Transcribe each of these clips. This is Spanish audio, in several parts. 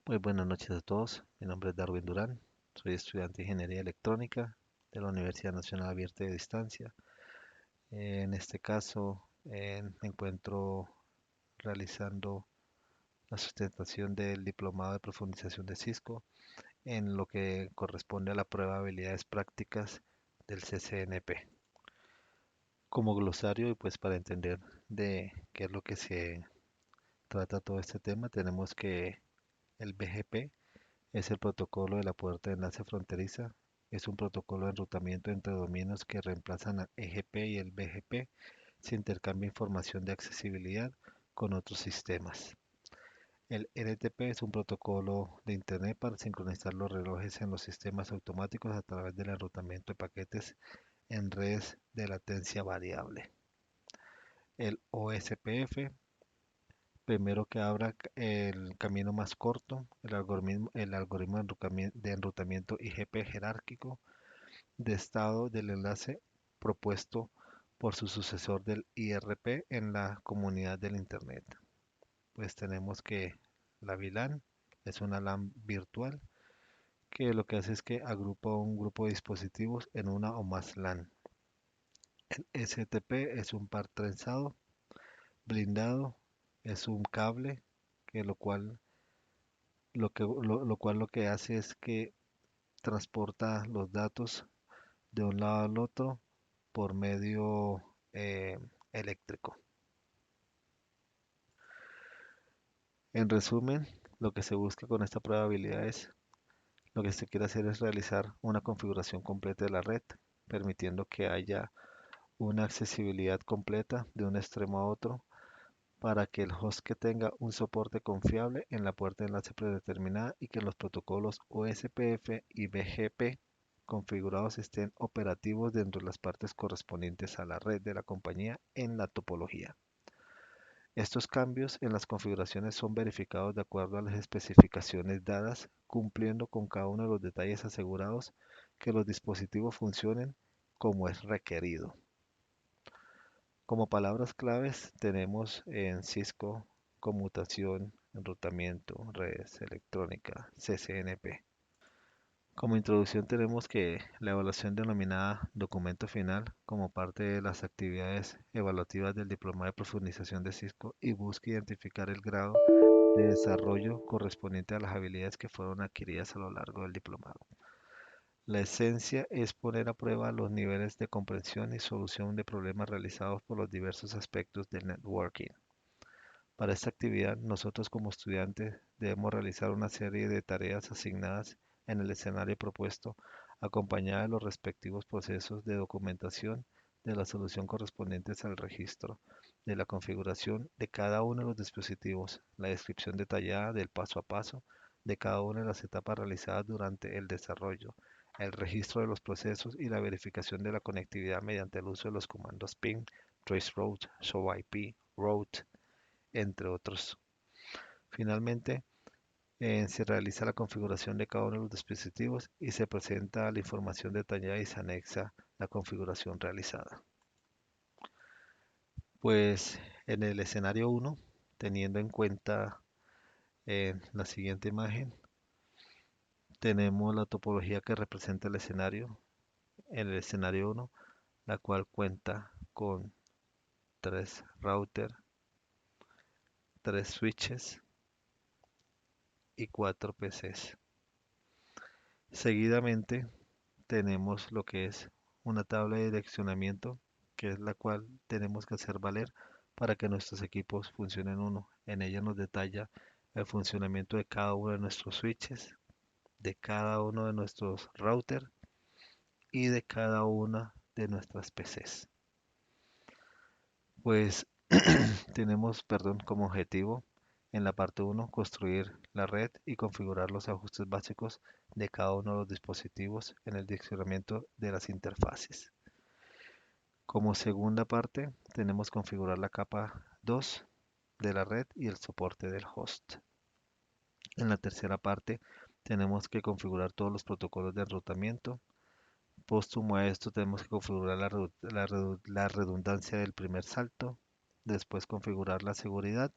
Muy buenas noches a todos. Mi nombre es Darwin Durán. Soy estudiante de Ingeniería Electrónica de la Universidad Nacional Abierta de Distancia. En este caso, me encuentro realizando la sustentación del Diplomado de Profundización de Cisco en lo que corresponde a la prueba de habilidades prácticas del CCNP. Como glosario y pues para entender de qué es lo que se trata todo este tema, tenemos que el BGP es el protocolo de la puerta de enlace fronteriza. Es un protocolo de enrutamiento entre dominios que reemplazan al EGP y el BGP. Se intercambia información de accesibilidad con otros sistemas. El NTP es un protocolo de Internet para sincronizar los relojes en los sistemas automáticos a través del enrutamiento de paquetes en redes de latencia variable. El OSPF, primero que abra el camino más corto, el algoritmo de enrutamiento IGP jerárquico de estado del enlace propuesto por su sucesor del IRP en la comunidad del Internet. Pues tenemos que la VLAN es una LAN virtual que lo que hace es que agrupa un grupo de dispositivos en una o más LAN. El STP es un par trenzado, blindado, es un cable que lo que hace es que transporta los datos de un lado al otro por medio eléctrico. En resumen, lo que se busca con esta prueba de habilidades, lo que se quiere hacer es realizar una configuración completa de la red, permitiendo que haya una accesibilidad completa de un extremo a otro para que el host que tenga un soporte confiable en la puerta de enlace predeterminada y que los protocolos OSPF y BGP configurados estén operativos dentro de las partes correspondientes a la red de la compañía en la topología. Estos cambios en las configuraciones son verificados de acuerdo a las especificaciones dadas, cumpliendo con cada uno de los detalles asegurados que los dispositivos funcionen como es requerido. Como palabras claves tenemos en Cisco conmutación, enrutamiento, redes electrónica, CCNP. Como introducción tenemos que la evaluación denominada documento final como parte de las actividades evaluativas del diploma de profundización de Cisco y busca identificar el grado de desarrollo correspondiente a las habilidades que fueron adquiridas a lo largo del diplomado. La esencia es poner a prueba los niveles de comprensión y solución de problemas realizados por los diversos aspectos del networking. Para esta actividad, nosotros como estudiantes debemos realizar una serie de tareas asignadas en el escenario propuesto, acompañada de los respectivos procesos de documentación de la solución correspondientes al registro de la configuración de cada uno de los dispositivos, la descripción detallada del paso a paso de cada una de las etapas realizadas durante el desarrollo, el registro de los procesos y la verificación de la conectividad mediante el uso de los comandos ping, traceroute, showIP, route, entre otros. Finalmente, se realiza la configuración de cada uno de los dispositivos y se presenta la información detallada y se anexa la configuración realizada. Pues en el escenario 1, teniendo en cuenta la siguiente imagen, tenemos la topología que representa el escenario en el escenario 1, la cual cuenta con 3 routers, 3 switches y 4 PCs. Seguidamente tenemos lo que es una tabla de direccionamiento, que es la cual tenemos que hacer valer para que nuestros equipos funcionen uno. En ella nos detalla el funcionamiento de cada uno de nuestros switches, de cada uno de nuestros routers y de cada una de nuestras PCs. Pues tenemos, perdón, como objetivo en la parte 1 construir la red y configurar los ajustes básicos de cada uno de los dispositivos en el direccionamiento de las interfaces. Como segunda parte, tenemos configurar la capa 2 de la red y el soporte del host. En la tercera parte, tenemos que configurar todos los protocolos de enrutamiento. Póstumo a esto, tenemos que configurar la redundancia del primer salto. Después configurar la seguridad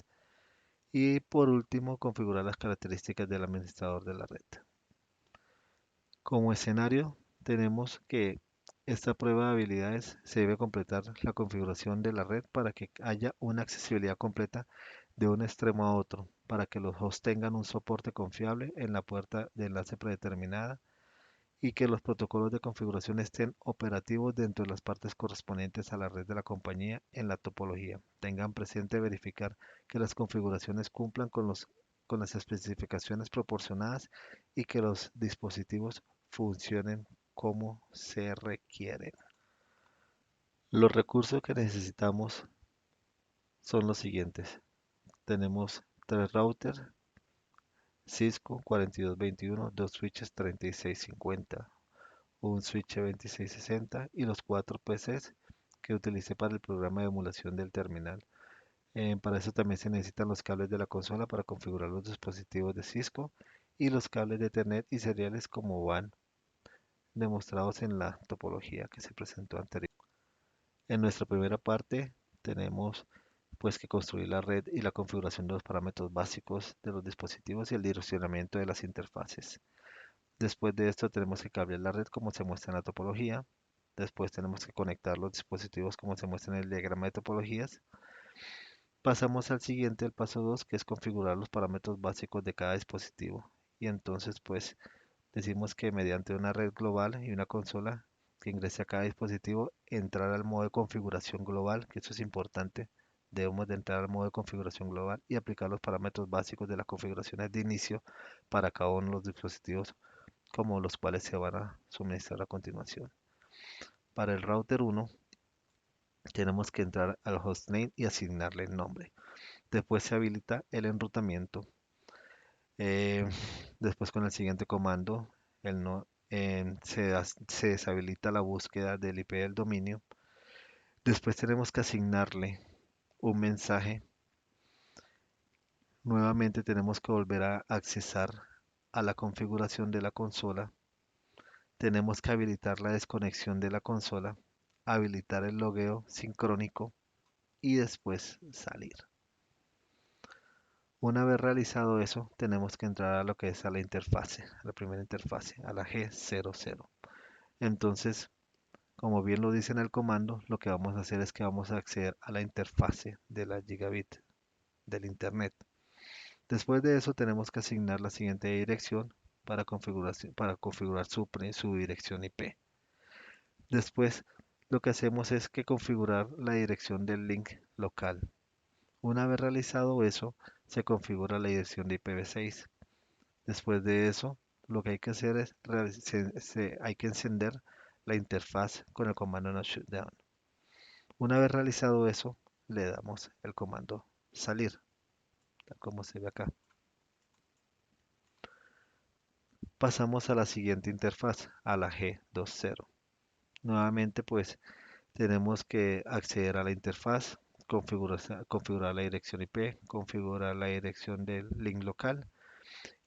Y por último, configurar las características del administrador de la red. Como escenario, tenemos que esta prueba de habilidades se debe completar la configuración de la red para que haya una accesibilidad completa de un extremo a otro, para que los hosts tengan un soporte confiable en la puerta de enlace predeterminada y que los protocolos de configuración estén operativos dentro de las partes correspondientes a la red de la compañía en la topología. Tengan presente verificar que las configuraciones cumplan con las especificaciones proporcionadas y que los dispositivos funcionen como se requieren. Los recursos que necesitamos son los siguientes. Tenemos tres routers Cisco 4221, dos switches 3650, un switch 2660 y los cuatro PCs que utilicé para el programa de emulación del terminal. Para eso también se necesitan los cables de la consola para configurar los dispositivos de Cisco y los cables de Ethernet y seriales como van demostrados en la topología que se presentó anteriormente. En nuestra primera parte tenemos pues que construir la red y la configuración de los parámetros básicos de los dispositivos y el direccionamiento de las interfaces. Después de esto tenemos que cablear la red como se muestra en la topología. Después tenemos que conectar los dispositivos como se muestra en el diagrama de topologías. Pasamos al siguiente, el paso 2, que es configurar los parámetros básicos de cada dispositivo. Y entonces pues decimos que mediante una red global y una consola que ingrese a cada dispositivo, entrar al modo de configuración global, que eso es importante. Debemos de entrar al modo de configuración global y aplicar los parámetros básicos de las configuraciones de inicio para cada uno de los dispositivos como los cuales se van a suministrar a continuación. Para el router 1 tenemos que entrar al hostname y asignarle el nombre. Después se habilita el enrutamiento. Eh, Después con el siguiente comando el no, se deshabilita la búsqueda del IP del dominio. Después tenemos que asignarle un mensaje. Nuevamente tenemos que volver a accesar a la configuración de la consola. Tenemos que habilitar la desconexión de la consola, habilitar el logueo sincrónico y después salir. Una vez realizado eso, tenemos que entrar a lo que es a la interfase, a la primera interfase, a la G00. Entonces, como bien lo dice en el comando, lo que vamos a hacer es que vamos a acceder a la interfase de la gigabit del internet. Después de eso, tenemos que asignar la siguiente dirección para configurar su dirección IP. Después, lo que hacemos es que configurar la dirección del link local. Una vez realizado eso, se configura la dirección de IPv6. Después de eso, lo que hay que hacer es hay que encender la interfaz con el comando no shutdown. Una vez realizado eso, le damos el comando salir, tal como se ve acá. Pasamos a la siguiente interfaz, a la G20. Nuevamente, pues tenemos que acceder a la interfaz, configurar la dirección IP, configurar la dirección del link local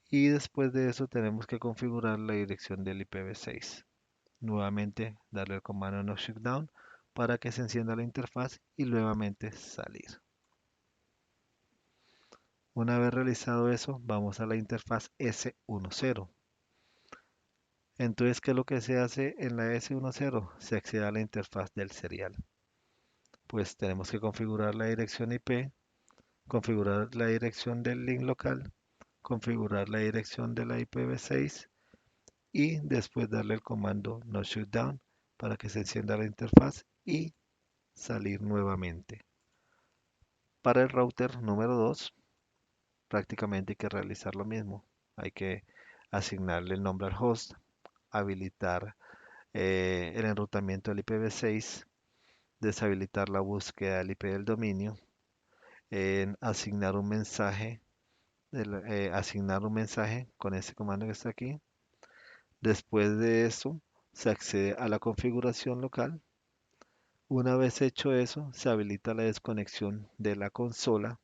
y después de eso tenemos que configurar la dirección del IPv6. Nuevamente darle el comando no shutdown para que se encienda la interfaz y nuevamente salir. Una vez realizado eso, vamos a la interfaz S10. Entonces, ¿qué es lo que se hace en la S10? Se accede a la interfaz del serial. Pues tenemos que configurar la dirección IP, configurar la dirección del link local, configurar la dirección de la IPv6 y después darle el comando no shutdown para que se encienda la interfaz y salir nuevamente. Para el router número 2, prácticamente hay que realizar lo mismo. Hay que asignarle el nombre al host, habilitar el enrutamiento del IPv6, deshabilitar la búsqueda del IP del dominio, asignar un mensaje, asignar un mensaje con este comando que está aquí. Después de eso, se accede a la configuración local. Una vez hecho eso, se habilita la desconexión de la consola.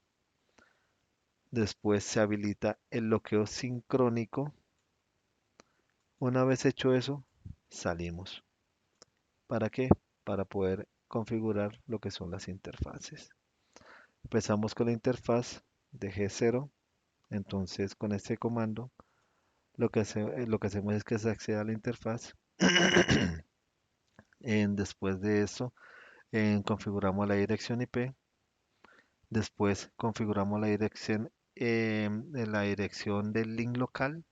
Después se habilita el bloqueo sincrónico. Una vez hecho eso, salimos. ¿Para qué? Para poder configurar lo que son las interfaces. Empezamos con la interfaz. de G0. Entonces con este comando lo que hacemos es que se accede a la interfaz. Después de eso, configuramos la dirección IP. Después configuramos la dirección del link local.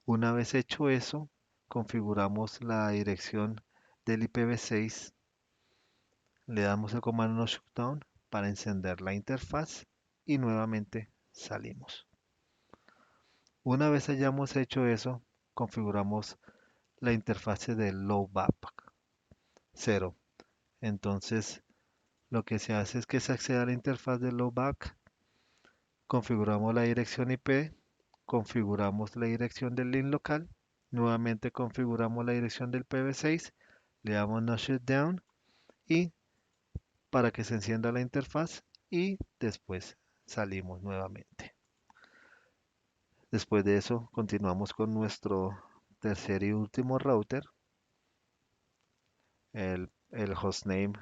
Una vez hecho eso, configuramos la dirección del IPv6. Le damos el comando no shutdown para encender la interfaz y nuevamente salimos. Una vez hayamos hecho eso, configuramos la interfaz de LowBAP 0. Entonces, lo que se hace es que se accede a la interfaz de LowBAP, configuramos la dirección IP, configuramos la dirección del link local, nuevamente configuramos la dirección del PV6, le damos no shutdown y para que se encienda la interfaz y después salimos nuevamente. Después de eso, continuamos con nuestro tercer y último router, el hostname,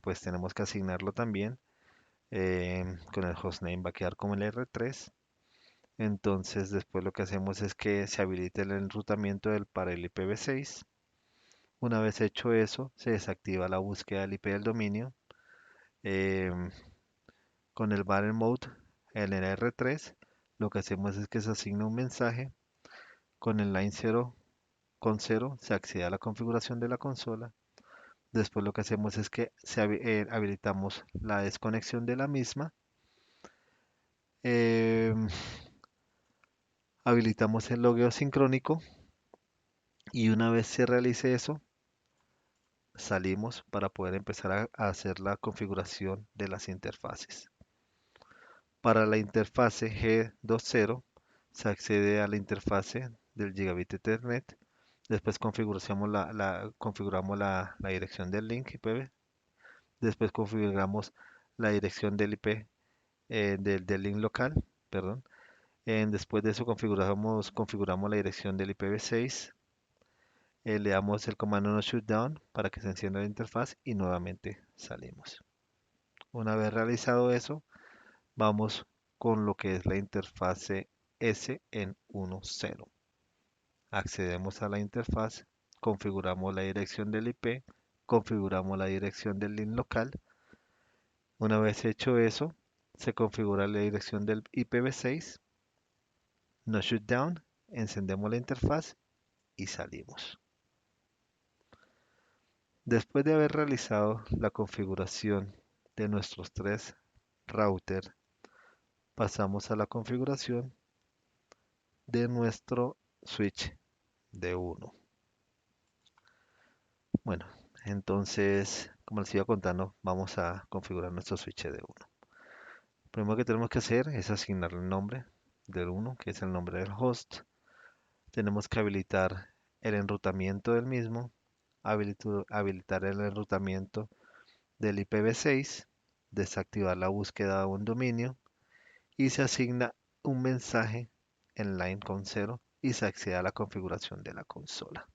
pues tenemos que asignarlo también. Con el hostname va a quedar como el R3. Entonces, después lo que hacemos es que se habilite el enrutamiento para el IPv6. Una vez hecho eso, se desactiva la búsqueda del IP del dominio. Em, con el barrel mode en el R3, lo que hacemos es que se asigna un mensaje. Con el line 0 con 0 se accede a la configuración de la consola. Después lo que hacemos es que habilitamos la desconexión de la misma. Em, Habilitamos el logueo sincrónico y una vez se realice eso, salimos para poder empezar a hacer la configuración de las interfaces. Para la interfase G20 se accede a la interfase del gigabit Ethernet. Después configuramos la dirección del link IPv. Después configuramos la dirección del IP, del link local, perdón. Después de eso configuramos la dirección del IPv6. Le damos el comando no shutdown para que se encienda la interfaz y nuevamente salimos. Una vez realizado eso, vamos con lo que es la interfase S en 1.0. Accedemos a la interfaz, configuramos la dirección del IP, configuramos la dirección del link local. Una vez hecho eso, se configura la dirección del IPv6, no shutdown, encendemos la interfaz y salimos. Después de haber realizado la configuración de nuestros tres routers, pasamos a la configuración de nuestro switch de 1. Bueno, entonces, como les iba contando, vamos a configurar nuestro switch de 1. Lo primero que tenemos que hacer es asignar el nombre del 1, que es el nombre del host. Tenemos que habilitar el enrutamiento del mismo, habilitar el enrutamiento del IPv6, desactivar la búsqueda de un dominio y se asigna un mensaje en line con 0 y se accede a la configuración de la consola.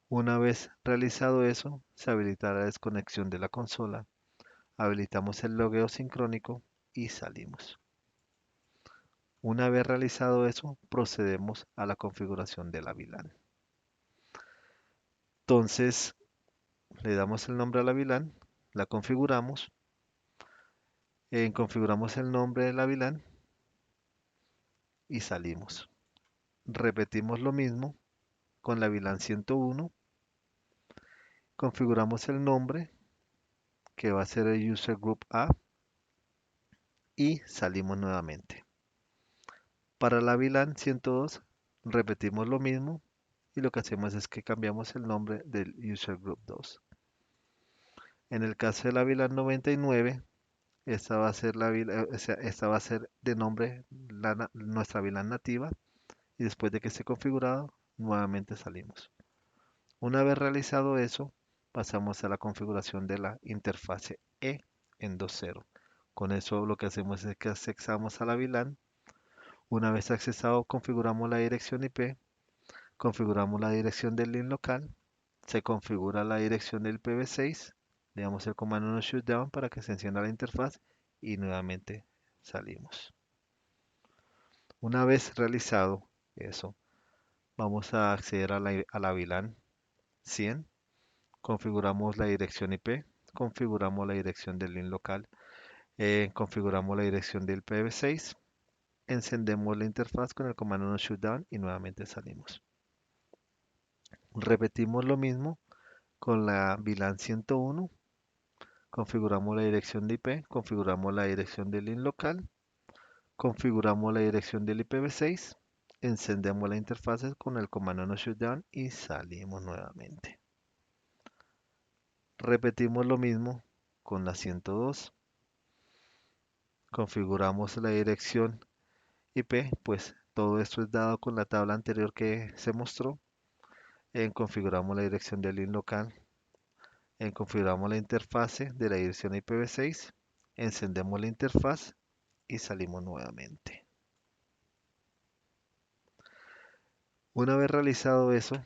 Una vez realizado eso, se habilita la desconexión de la consola, habilitamos el logueo sincrónico y salimos. Una vez realizado eso, procedemos a la configuración de la VLAN. Entonces, le damos el nombre a la VLAN, la configuramos, configuramos el nombre de la VLAN y salimos. Repetimos lo mismo con la VLAN 101, configuramos el nombre que va a ser el user group A y salimos nuevamente. Para la VLAN 102 repetimos lo mismo y lo que hacemos es que cambiamos el nombre del user group 2. En el caso de la VLAN 99, esta va a ser esta va a ser de nombre nuestra VLAN nativa y después de que esté configurado, nuevamente salimos. Una vez realizado eso, pasamos a la configuración de la interfase E en 2.0. Con eso lo que hacemos es que accesamos a la VLAN. Una vez accesado, configuramos la dirección IP, configuramos la dirección del link local, se configura la dirección del IPv6, le damos el comando no shutdown para que se encienda la interfaz y nuevamente salimos. Una vez realizado eso, vamos a acceder a la VLAN 100, configuramos la dirección IP, configuramos la dirección del link local, configuramos la dirección del IPv6, encendemos la interfaz con el comando no shutdown y nuevamente salimos. Repetimos lo mismo con la VLAN 101, configuramos la dirección de IP, configuramos la dirección del link local, configuramos la dirección del IPv6, encendemos la interfaz con el comando no shutdown y salimos nuevamente. Repetimos lo mismo con la 102, configuramos la dirección IP, pues todo esto es dado con la tabla anterior que se mostró. Configuramos la dirección del link local, configuramos la interfase de la dirección IPv6, encendemos la interfaz y salimos nuevamente. Una vez realizado eso,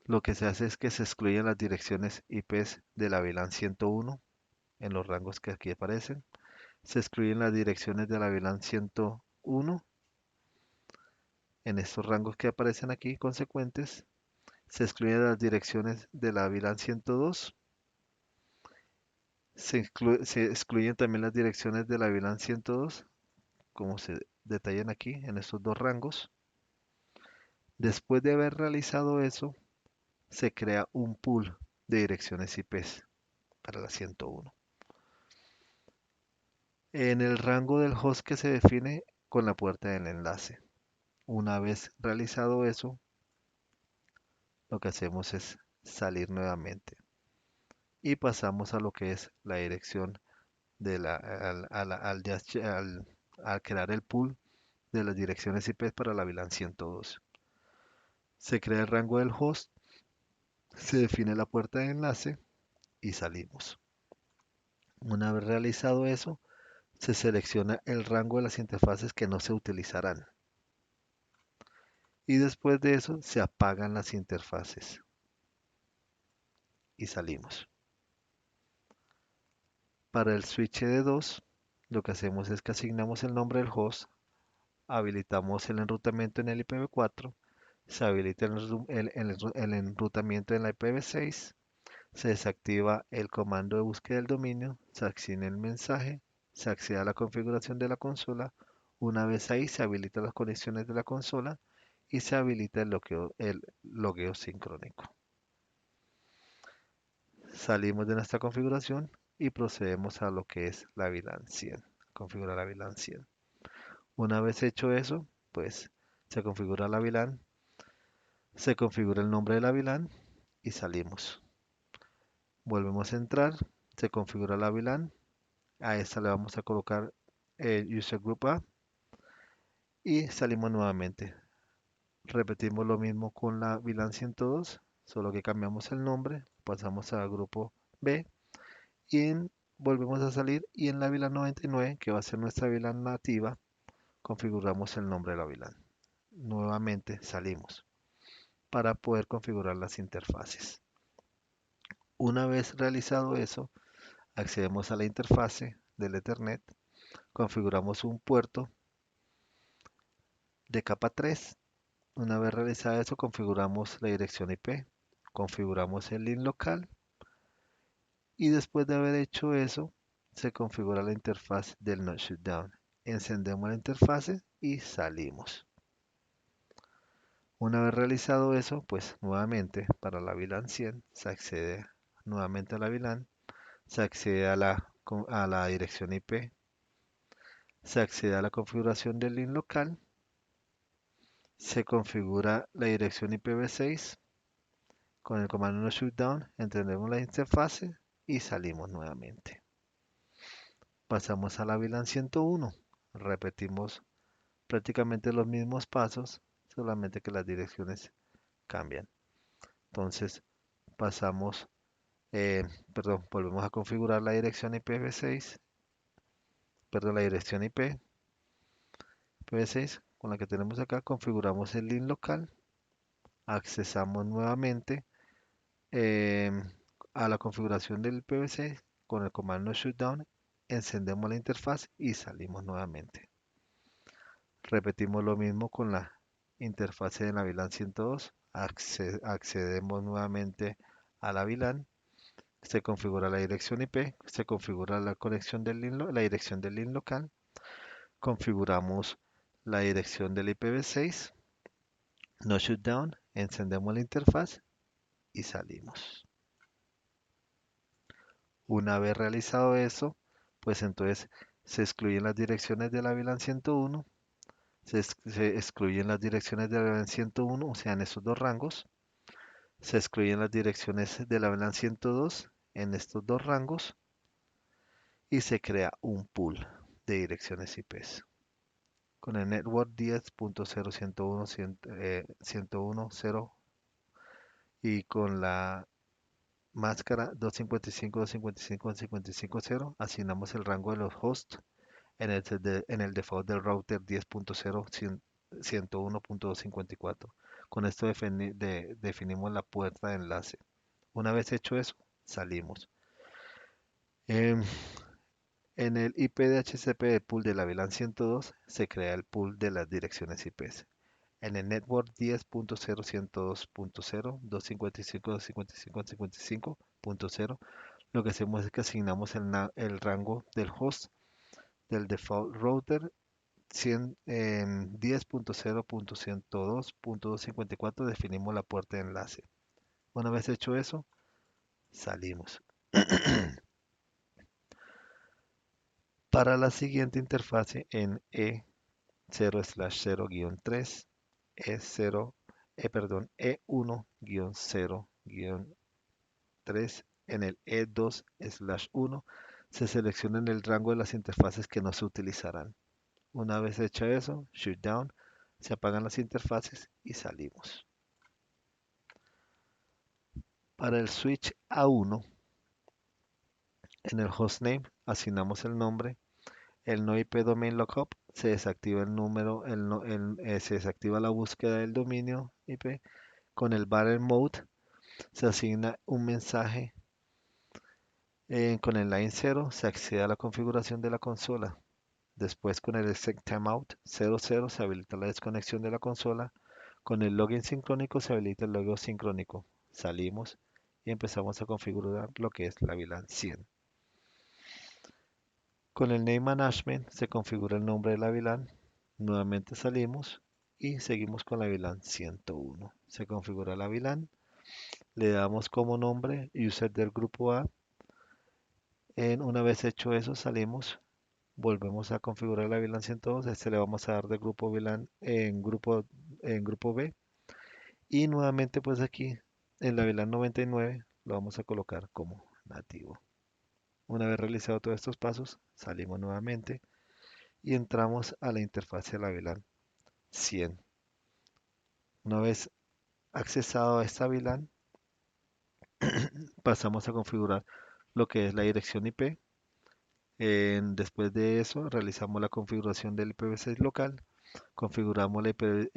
lo que se hace es que se excluyen las direcciones IPs de la VLAN 101 en los rangos que aquí aparecen. Se excluyen las direcciones de la VLAN 101 en estos rangos que aparecen aquí consecuentes. Se excluyen las direcciones de la VLAN 102. Se excluyen también las direcciones de la VLAN 102, como se detallan aquí en estos dos rangos. Después de haber realizado eso, se crea un pool de direcciones IPs para la 101. En el rango del host que se define con la puerta del enlace. Una vez realizado eso, lo que hacemos es salir nuevamente y pasamos a lo que es la dirección de al crear el pool de las direcciones IP para la VLAN 102. Se crea el rango del host, se define la puerta de enlace y salimos. Una vez realizado eso, se selecciona el rango de las interfaces que no se utilizarán. Y después de eso, se apagan las interfaces y salimos. Para el switch de 2, lo que hacemos es que asignamos el nombre del host, habilitamos el enrutamiento en el IPv4, se habilita el enrutamiento en la IPv6, se desactiva el comando de búsqueda del dominio, se asigna el mensaje, se accede a la configuración de la consola. Una vez ahí se habilitan las conexiones de la consola y se habilita el logueo sincrónico. Salimos de nuestra configuración y procedemos a lo que es la VLAN 100, configurar la VLAN 100. Una vez hecho eso, pues se configura la VLAN, se configura el nombre de la VLAN y salimos. Volvemos a entrar, se configura la VLAN, a esta le vamos a colocar el user group A y salimos nuevamente. Repetimos lo mismo con la VLAN 102, solo que cambiamos el nombre, pasamos a grupo B y volvemos a salir y en la VLAN 99, que va a ser nuestra VLAN nativa, configuramos el nombre de la VLAN. Nuevamente salimos para poder configurar las interfaces. Una vez realizado eso, accedemos a la interfase del Ethernet, configuramos un puerto de capa 3. Una vez realizado eso, configuramos la dirección IP, configuramos el link local y después de haber hecho eso, se configura la interfaz del no shutdown. Encendemos la interfase y salimos. Una vez realizado eso, pues nuevamente para la VLAN 100 se accede nuevamente a la VLAN, se accede a la dirección IP, se accede a la configuración del link local, se configura la dirección IPv6 con el comando no shutdown, encendemos la interfase y salimos nuevamente. Pasamos a la VLAN 101, repetimos prácticamente los mismos pasos, solamente que las direcciones cambian. Entonces pasamos, volvemos a configurar la dirección IPv6, la dirección IP IPv6 con la que tenemos acá, configuramos el link local, accesamos nuevamente em, a la configuración del IPv6 con el comando shutdown, encendemos la interfaz y salimos nuevamente. Repetimos lo mismo con la interfase de la VLAN 102. Accedemos nuevamente a la VLAN. Se configura la dirección IP, se configura la conexión la dirección del link local, configuramos la dirección del IPv6, no shutdown, encendemos la interfaz y salimos. Una vez realizado eso, pues entonces se excluyen las direcciones de la VLAN 101, se excluyen las direcciones de la VLAN 101, o sea, en esos dos rangos, se excluyen las direcciones de la VLAN 102 en estos dos rangos y se crea un pool de direcciones IPs. Con el network 10.0.101.101.0 y con la máscara 255.255.255.0 asignamos el rango de los hosts en el default del router 10.0.101.254. Con esto definimos la puerta de enlace. Una vez hecho eso, salimos. Em, en el IP de DHCP del pool de la VLAN 102 se crea el pool de las direcciones IPs. En el network 10.0.102.0, 255.255.55.0, lo que hacemos es que asignamos el rango del host del default router 10.0.102.254, definimos la puerta de enlace. Una vez hecho eso, salimos. Para la siguiente interfase en E0/0-3, E0, E1-0-3, en el E2/1, se selecciona el rango de las interfaces que no se utilizarán. Una vez hecho eso, shutdown, se apagan las interfaces y salimos. Para el switch A1, en el hostname asignamos el nombre, el no IP domain lookup, se desactiva el número, se desactiva la búsqueda del dominio IP. Con el barrel mode se asigna un mensaje. Con el line 0 se accede a la configuración de la consola. Después con el set timeout 00 se habilita la desconexión de la consola. Con el login sincrónico se habilita el logo sincrónico. Salimos y empezamos a configurar lo que es la VLAN 100. Con el name management se configura el nombre de la VLAN. Nuevamente salimos y seguimos con la VLAN 101. Se configura la VLAN. Le damos como nombre user del grupo A. Una vez hecho eso, salimos. Volvemos a configurar la VLAN 102. Este le vamos a dar de grupo VLAN en grupo B. Y nuevamente pues aquí en la VLAN 99 lo vamos a colocar como nativo. Una vez realizado todos estos pasos, salimos nuevamente y entramos a la interfaz de la VLAN 100. Una vez accesado a esta VLAN, pasamos a configurar lo que es la dirección IP. Después de eso, realizamos la configuración del IPv6 local. Configuramos la IP,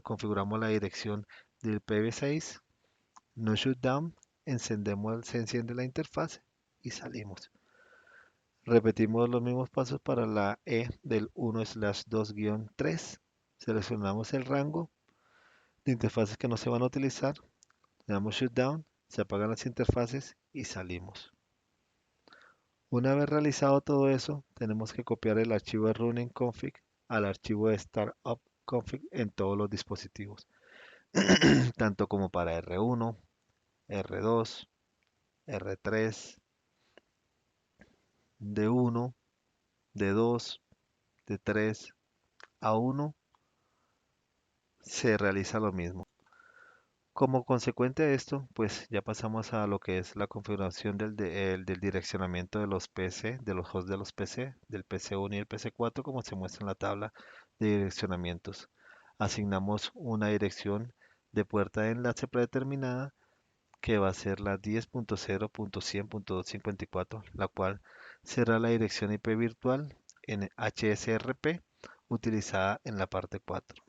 configuramos la dirección del IPv6. No shutdown. Se enciende la interfaz y salimos. Repetimos los mismos pasos para la E del 1/2-3. Seleccionamos el rango de interfaces que no se van a utilizar. Le damos shutdown, se apagan las interfaces y salimos. Una vez realizado todo eso, tenemos que copiar el archivo de running config al archivo de startup config en todos los dispositivos, tanto como para R1, R2, R3, D1, D2, D3, A1, se realiza lo mismo. Como consecuente de esto, pues ya pasamos a lo que es la configuración del direccionamiento de los PC, de los hosts de los PC, del PC1 y el PC4, como se muestra en la tabla de direccionamientos. Asignamos una dirección de puerta de enlace predeterminada que va a ser la 10.0.100.254, la cual será la dirección IP virtual en HSRP utilizada en la parte 4.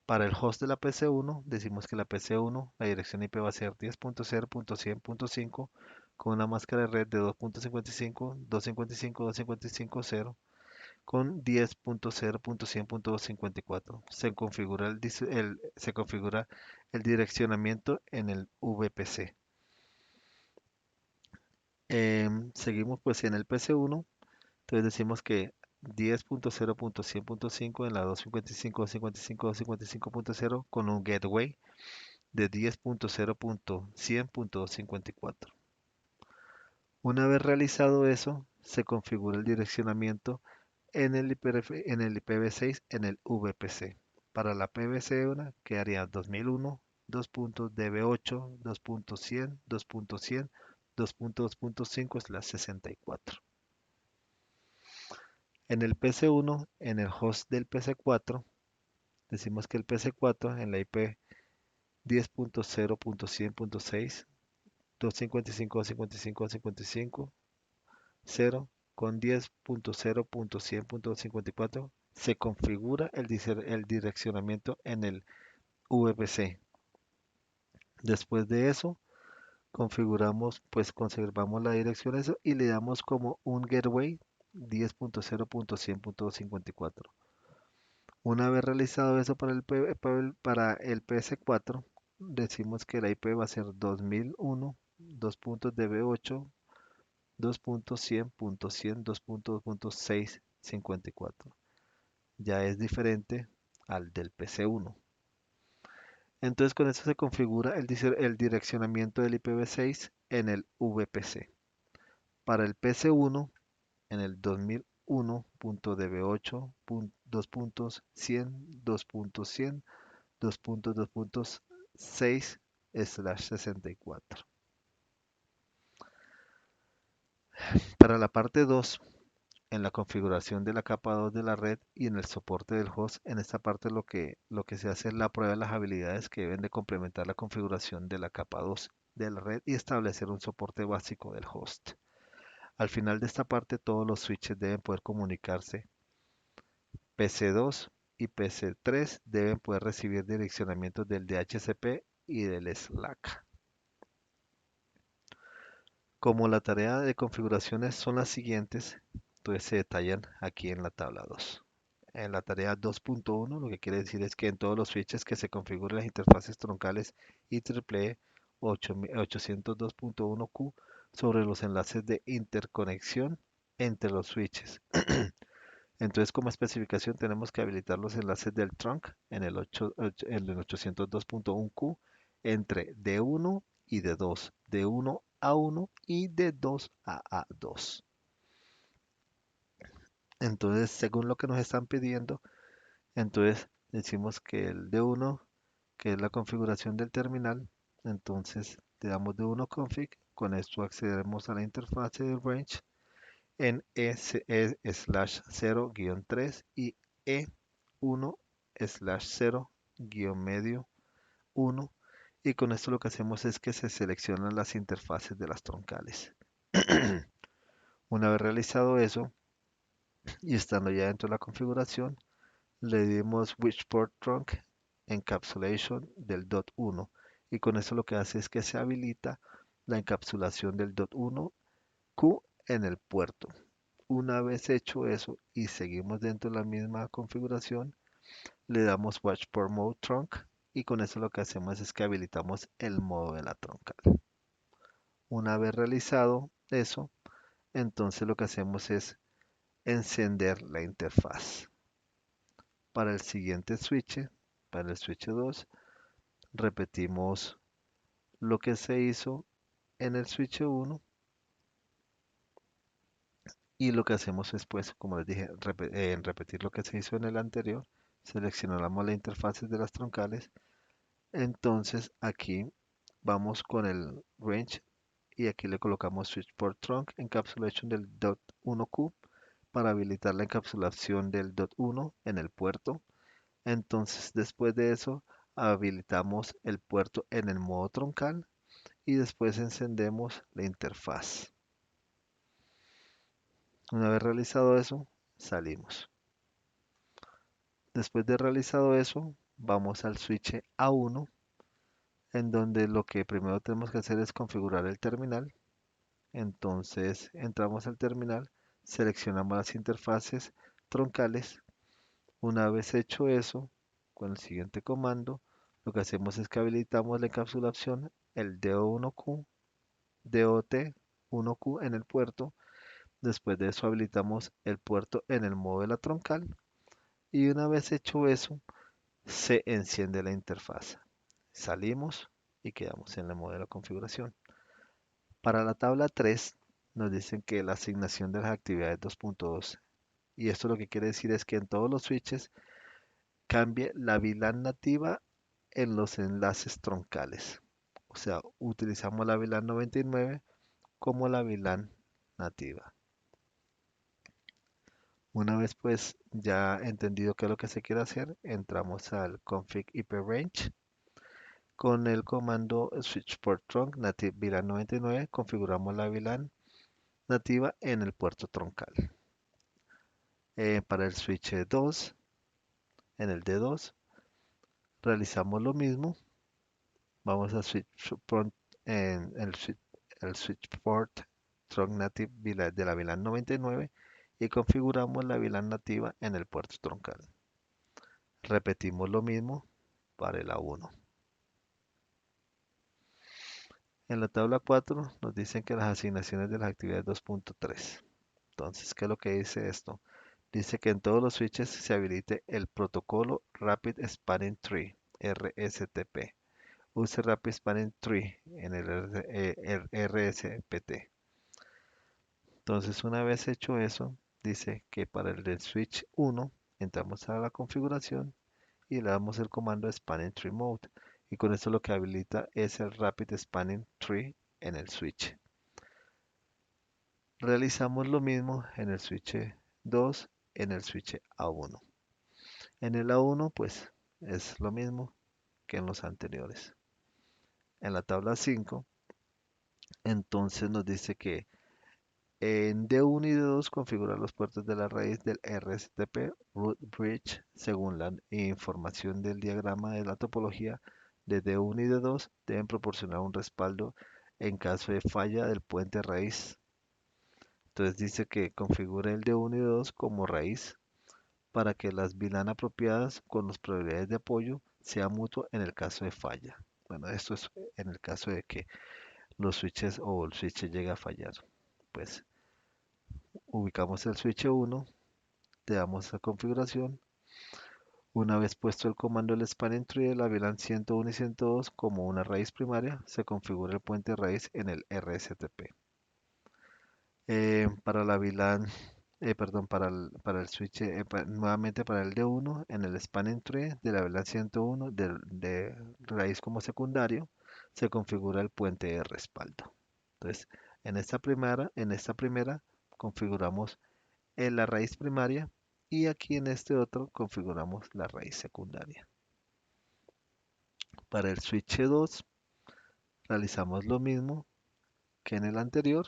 Para el host de la PC1, decimos que la PC1, la dirección IP va a ser 10.0.100.5 con una máscara de red de 2.55, 255, 255, 0 con 10.0.100.254. Se configura el direccionamiento en el VPC. Seguimos pues en el PC1. Entonces decimos que 10.0.100.5 en la 255.255.255.0 con un gateway de 10.0.100.254. Una vez realizado eso, se configura el direccionamiento en el IPv6 en el VPC. Para la PVC1 quedaría 2001, 2.db8, 2.100, 2.100, 2.2.5/64. En el PC1, en el host del PC4, decimos que el PC4 en la IP 10.0.100.6, 255.255.255, 0 con 10.0.100.54 se configura el direccionamiento en el VPC. Después de eso, conservamos la dirección eso y le damos como un gateway 10.0.100.54. Una vez realizado eso para el PS4, decimos que la IP va a ser 2001, 2.db8, 2.100.100, 2.2.654. Ya es diferente al del PC1. Entonces con eso se configura el direccionamiento del IPv6 en el VPC. Para el PC1, en el 2001.db8, 2.100, 2.100, 2.2.6/64. Para la parte 2, en la configuración de la capa 2 de la red y en el soporte del host, en esta parte lo que se hace es la prueba de las habilidades que deben de complementar la configuración de la capa 2 de la red y establecer un soporte básico del host. Al final de esta parte, todos los switches deben poder comunicarse. PC2 y PC3 deben poder recibir direccionamientos del DHCP y del Slack. Como la tarea de configuraciones son las siguientes, entonces se detallan aquí en la tabla 2. En la tarea 2.1, lo que quiere decir es que en todos los switches que se configuren las interfaces troncales IEEE 802.1Q sobre los enlaces de interconexión entre los switches. Entonces, como especificación, tenemos que habilitar los enlaces del trunk en el 802.1Q entre D1 y D2, D1 a 1 y D2 a A2. Entonces, según lo que nos están pidiendo, entonces decimos que el D1, que es la configuración del terminal, entonces le damos D1 config, con esto accederemos a la interfase del range en E/0-3 y E1/0-medio 1 y con esto lo que hacemos es que se seleccionan las interfaces de las troncales. Una vez realizado eso y estando ya dentro de la configuración, le dimos Which Port Trunk Encapsulation del .1 y con eso lo que hace es que se habilita la encapsulación del .1Q en el puerto. Una vez hecho eso y seguimos dentro de la misma configuración, le damos Watch Port Mode Trunk y con eso lo que hacemos es que habilitamos el modo de la troncal. Una vez realizado eso, entonces lo que hacemos es encender la interfaz. Para el siguiente switch, para el switch 2, repetimos lo que se hizo en el switch 1 y lo que hacemos es, pues, como les dije, repetir lo que se hizo en el anterior. Seleccionamos la interfaz de las troncales. Entonces aquí vamos con el range y aquí le colocamos switch port trunk encapsulation del .1Q para habilitar la encapsulación del .1 en el puerto. Entonces después de eso habilitamos el puerto en el modo troncal y después encendemos la interfaz. Una vez realizado eso, salimos. Después de realizado eso, vamos al switch A1, en donde lo que primero tenemos que hacer es configurar el terminal. Entonces entramos al terminal, seleccionamos las interfaces troncales. Una vez hecho eso, con el siguiente comando, lo que hacemos es que habilitamos la encapsulación, el DO1Q, DOT1Q en el puerto. Después de eso habilitamos el puerto en el modo de la troncal. Y una vez hecho eso, se enciende la interfaz. Salimos y quedamos en el modo de la configuración. Para la tabla 3 nos dicen que la asignación de las actividades 2.2, y esto lo que quiere decir es que en todos los switches cambie la VLAN nativa en los enlaces troncales. O sea, utilizamos la VLAN 99 como la VLAN nativa. Una vez pues ya entendido qué es lo que se quiere hacer, entramos al config IP range. Con el comando switch port trunk native VLAN 99 configuramos la VLAN nativa en el puerto troncal. Para el switch 2, en el D2, realizamos lo mismo. Vamos a switch port en el switch port trunk native de la VLAN 99 y configuramos la VLAN nativa en el puerto troncal. Repetimos lo mismo para el A1. En la tabla 4 nos dicen que las asignaciones de las actividades 2.3. Entonces, ¿qué es lo que dice esto? Dice que en todos los switches se habilite el protocolo Rapid Spanning Tree, RSTP. Use Rapid Spanning Tree en el RSPT. Entonces, una vez hecho eso, dice que para el del switch 1, entramos a la configuración y le damos el comando Spanning Tree Mode. Y con esto lo que habilita es el Rapid Spanning Tree en el switch. Realizamos lo mismo en el switch 2, en el switch A1. En el A1 pues es lo mismo que en los anteriores. En la tabla 5 entonces nos dice que en D1 y D2 configurar los puertos de la raíz del RSTP root bridge según la información del diagrama de la topología de D1 y D2 deben proporcionar un respaldo en caso de falla del puente raíz. Entonces dice que configure el D1 y D2 como raíz para que las VLAN apropiadas con las probabilidades de apoyo sea mutuo en el caso de falla. Bueno, esto es en el caso de que los switches o el switch llegue a fallar. Pues ubicamos el switch 1, le damos a configuración. Una vez puesto el comando el spanning tree de la VLAN 101 y 102 como una raíz primaria, se configura el puente raíz en el RSTP. Para la VLAN, perdón, para el switch, nuevamente para el D1, en el spanning tree de la VLAN 101 de raíz como secundario, se configura el puente de respaldo. Entonces, en esta primera configuramos la raíz primaria y aquí en este otro configuramos la raíz secundaria. Para el switch 2 realizamos lo mismo que en el anterior.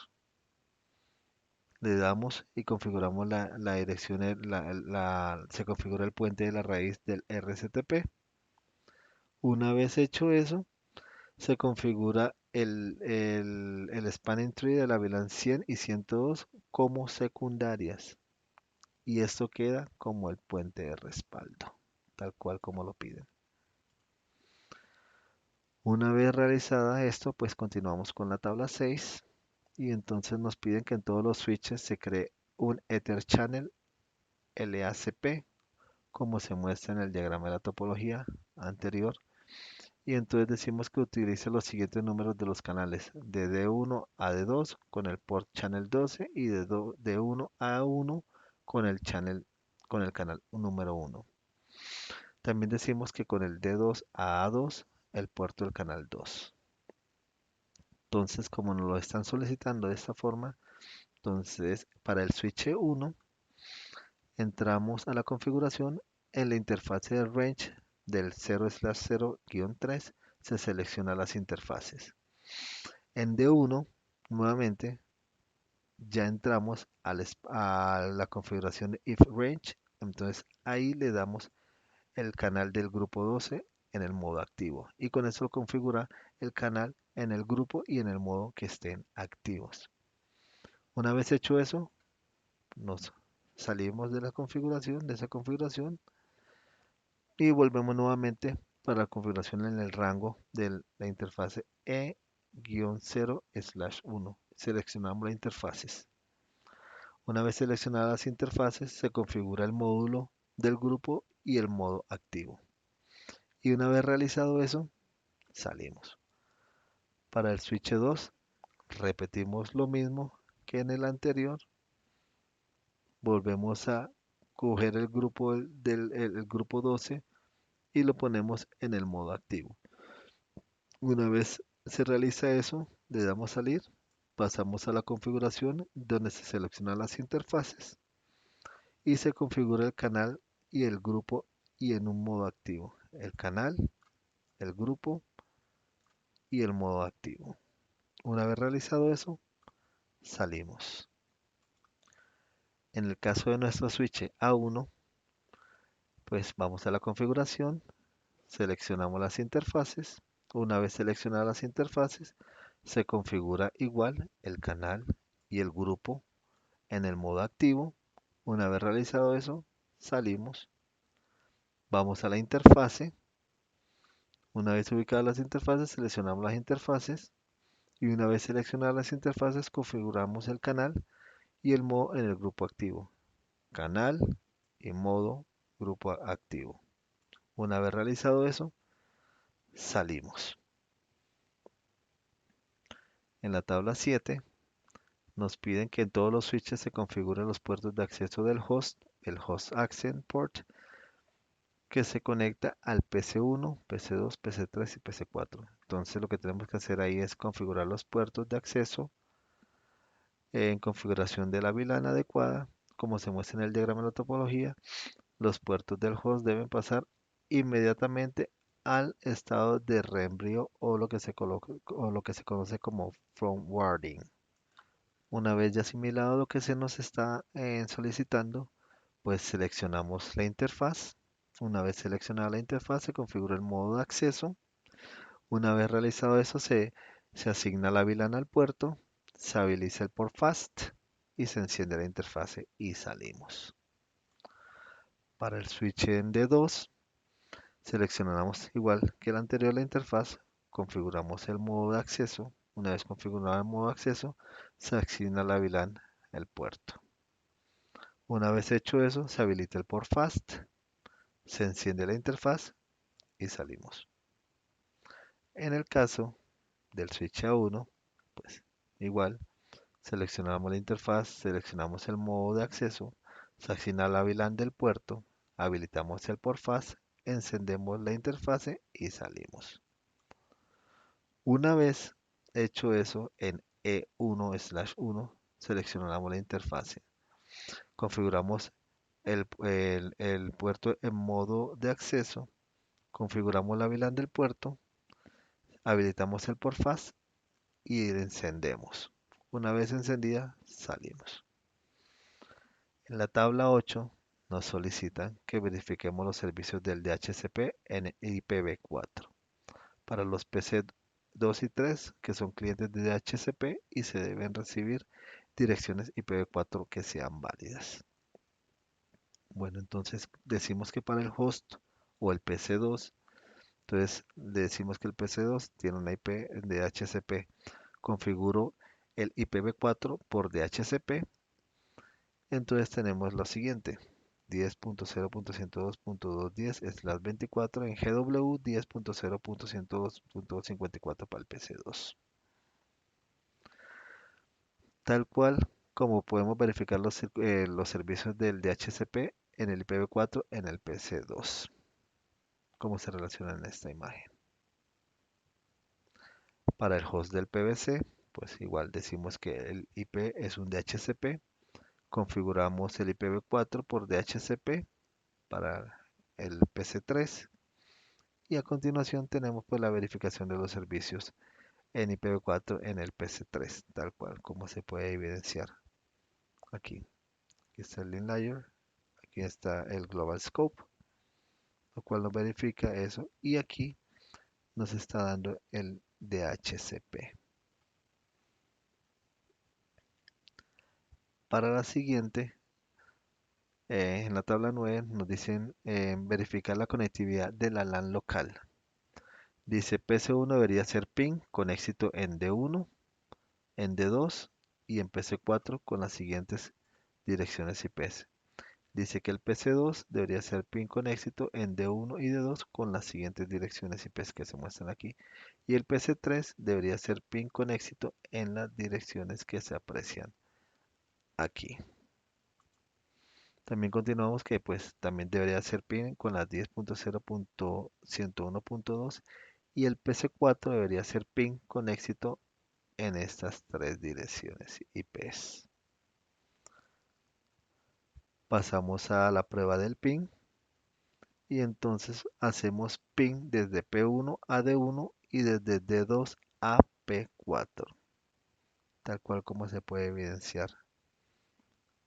Le damos y configuramos la dirección, se configura el puente de la raíz del RSTP. Una vez hecho eso, se configura el spanning tree de la VLAN 100 y 102 como secundarias. Y esto queda como el puente de respaldo, tal cual como lo piden. Una vez realizada esto, pues continuamos con la tabla 6 y entonces nos piden que en todos los switches se cree un Ether Channel LACP como se muestra en el diagrama de la topología anterior. Y entonces decimos que utilice los siguientes números de los canales de D1 a D2 con el port channel 12 y de D1 a 1 con el canal número 1. También decimos que con el D2 a A2 el puerto del canal 2. Entonces, como nos lo están solicitando de esta forma, entonces para el switch 1 entramos a la configuración en la interfase de range del 0/0-3 se selecciona las interfaces. En D1, nuevamente, ya entramos a la configuración de if range, entonces ahí le damos el canal del grupo 12 en el modo activo y con eso configura el canal en el grupo y en el modo que estén activos. Una vez hecho eso, nos salimos de la configuración, de esa configuración, y volvemos nuevamente para la configuración en el rango de la interfase E-0/1. Seleccionamos las interfaces. Una vez seleccionadas las interfaces, se configura el módulo del grupo y el modo activo. Y una vez realizado eso, salimos. Para el switch 2, repetimos lo mismo que en el anterior. Volvemos a coger el grupo el grupo 12 y lo ponemos en el modo activo. Una vez se realiza eso, le damos salir, pasamos a la configuración donde se seleccionan las interfaces y se configura el canal y el grupo y en un modo activo. El canal, el grupo y el modo activo. Una vez realizado eso, salimos. En el caso de nuestro switch A1, pues vamos a la configuración, seleccionamos las interfaces. Una vez seleccionadas las interfaces, se configura igual el canal y el grupo en el modo activo. Una vez realizado eso, salimos. Vamos a la interfase. Una vez ubicadas las interfaces, seleccionamos las interfaces. Y una vez seleccionadas las interfaces, configuramos el canal y el modo en el grupo activo. Canal y modo grupo activo. Una vez realizado eso, salimos. En la tabla 7 nos piden que en todos los switches se configuren los puertos de acceso del host, el host access port, que se conecta al PC1, PC2, PC3 y PC4. Entonces lo que tenemos que hacer ahí es configurar los puertos de acceso en configuración de la VLAN adecuada, como se muestra en el diagrama de la topología. Los puertos del host deben pasar inmediatamente al estado de reembryo o o lo que se conoce como forwarding. Una vez ya asimilado lo que se nos está solicitando, pues seleccionamos la interfaz. Una vez seleccionada la interfaz, se configura el modo de acceso. Una vez realizado eso, se asigna la VLAN al puerto, se habilita el port fast y se enciende la interfase y salimos. Para el switch en D2, seleccionamos igual que el anterior la interfaz, configuramos el modo de acceso. Una vez configurado el modo de acceso, se asigna la VLAN al puerto. Una vez hecho eso, se habilita el port fast, se enciende la interfaz y salimos. En el caso del switch A1, pues igual, seleccionamos la interfaz, seleccionamos el modo de acceso, se asigna la VLAN del puerto, habilitamos el port fast, encendemos la interfase y salimos. Una vez hecho eso, en E1/1, seleccionamos la interfase, configuramos el puerto en modo de acceso, configuramos la VLAN del puerto, habilitamos el port fast y encendemos. Una vez encendida, salimos. En la tabla 8 nos solicitan que verifiquemos los servicios del DHCP en IPv4 para los PC 2 y 3 que son clientes de DHCP y se deben recibir direcciones IPv4 que sean válidas. Bueno, entonces decimos que para el host o el PC2, entonces le decimos que el PC2 tiene una IP de DHCP. Configuro el IPv4 por DHCP. Entonces tenemos lo siguiente: 10.0.102.210/24 en GW, 10.0.102.54 para el PC2. Tal cual como podemos verificar los servicios del DHCP en el IPv4 en el PC2. ¿Cómo se relaciona en esta imagen? Para el host del PVC, pues igual decimos que el IP es un DHCP. Configuramos el IPv4 por DHCP para el PC3 y a continuación tenemos pues la verificación de los servicios en IPv4 en el PC3, tal cual como se puede evidenciar aquí. Aquí está el link layer, aquí está el global scope, lo cual nos verifica eso y aquí nos está dando el DHCP. Para la siguiente, en la tabla 9 nos dicen verificar la conectividad de la LAN local. Dice PC1 debería ser ping con éxito en D1, en D2 y en PC4 con las siguientes direcciones IPs. Dice que el PC2 debería ser ping con éxito en D1 y D2 con las siguientes direcciones IPs que se muestran aquí. Y el PC3 debería ser ping con éxito en las direcciones que se aprecian aquí. También continuamos que pues también debería ser ping con las 10.0.101.2 y el PC4 debería ser ping con éxito en estas tres direcciones IPs. Pasamos a la prueba del ping y entonces hacemos ping desde P1 a D1 y desde D2 a P4, tal cual como se puede evidenciar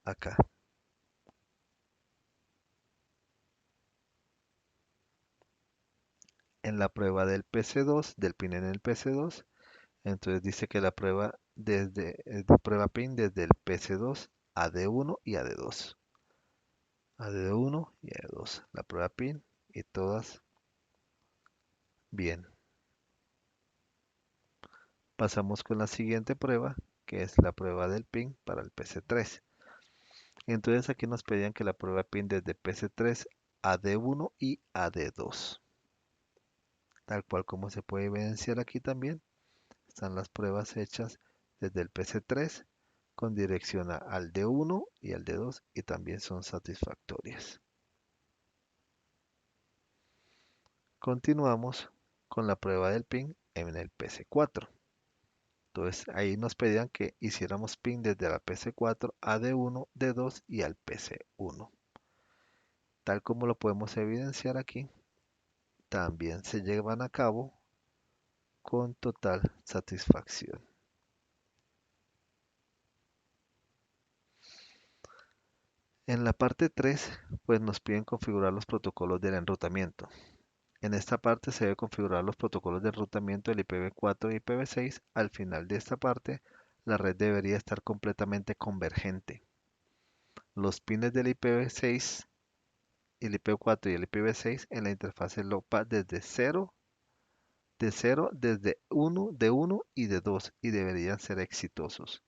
acá. En la prueba del PC2, del pin en el PC2, entonces dice que la prueba prueba pin desde el PC2 a D1 y a D2. A D1 y a D2. La prueba pin y todas bien. Pasamos con la siguiente prueba, que es la prueba del pin para el PC3. Entonces aquí nos pedían que la prueba pin desde PC3 a D1 y a D2. Tal cual como se puede evidenciar aquí también, están las pruebas hechas desde el PC3 con dirección al D1 y al D2 y también son satisfactorias. Continuamos con la prueba del ping en el PC4. Entonces ahí nos pedían que hiciéramos ping desde la PC4 a D1, D2 y al PC1. Tal como lo podemos evidenciar aquí, también se llevan a cabo con total satisfacción. En la parte 3, pues nos piden configurar los protocolos del enrutamiento. En esta parte se debe configurar los protocolos de enrutamiento del IPv4 y IPv6. Al final de esta parte, la red debería estar completamente convergente. Los pines del IPv6, el IPv4 y el IPv6 en la interfase LOPA desde 0, desde 1, de 1 y de 2 y deberían ser exitosos.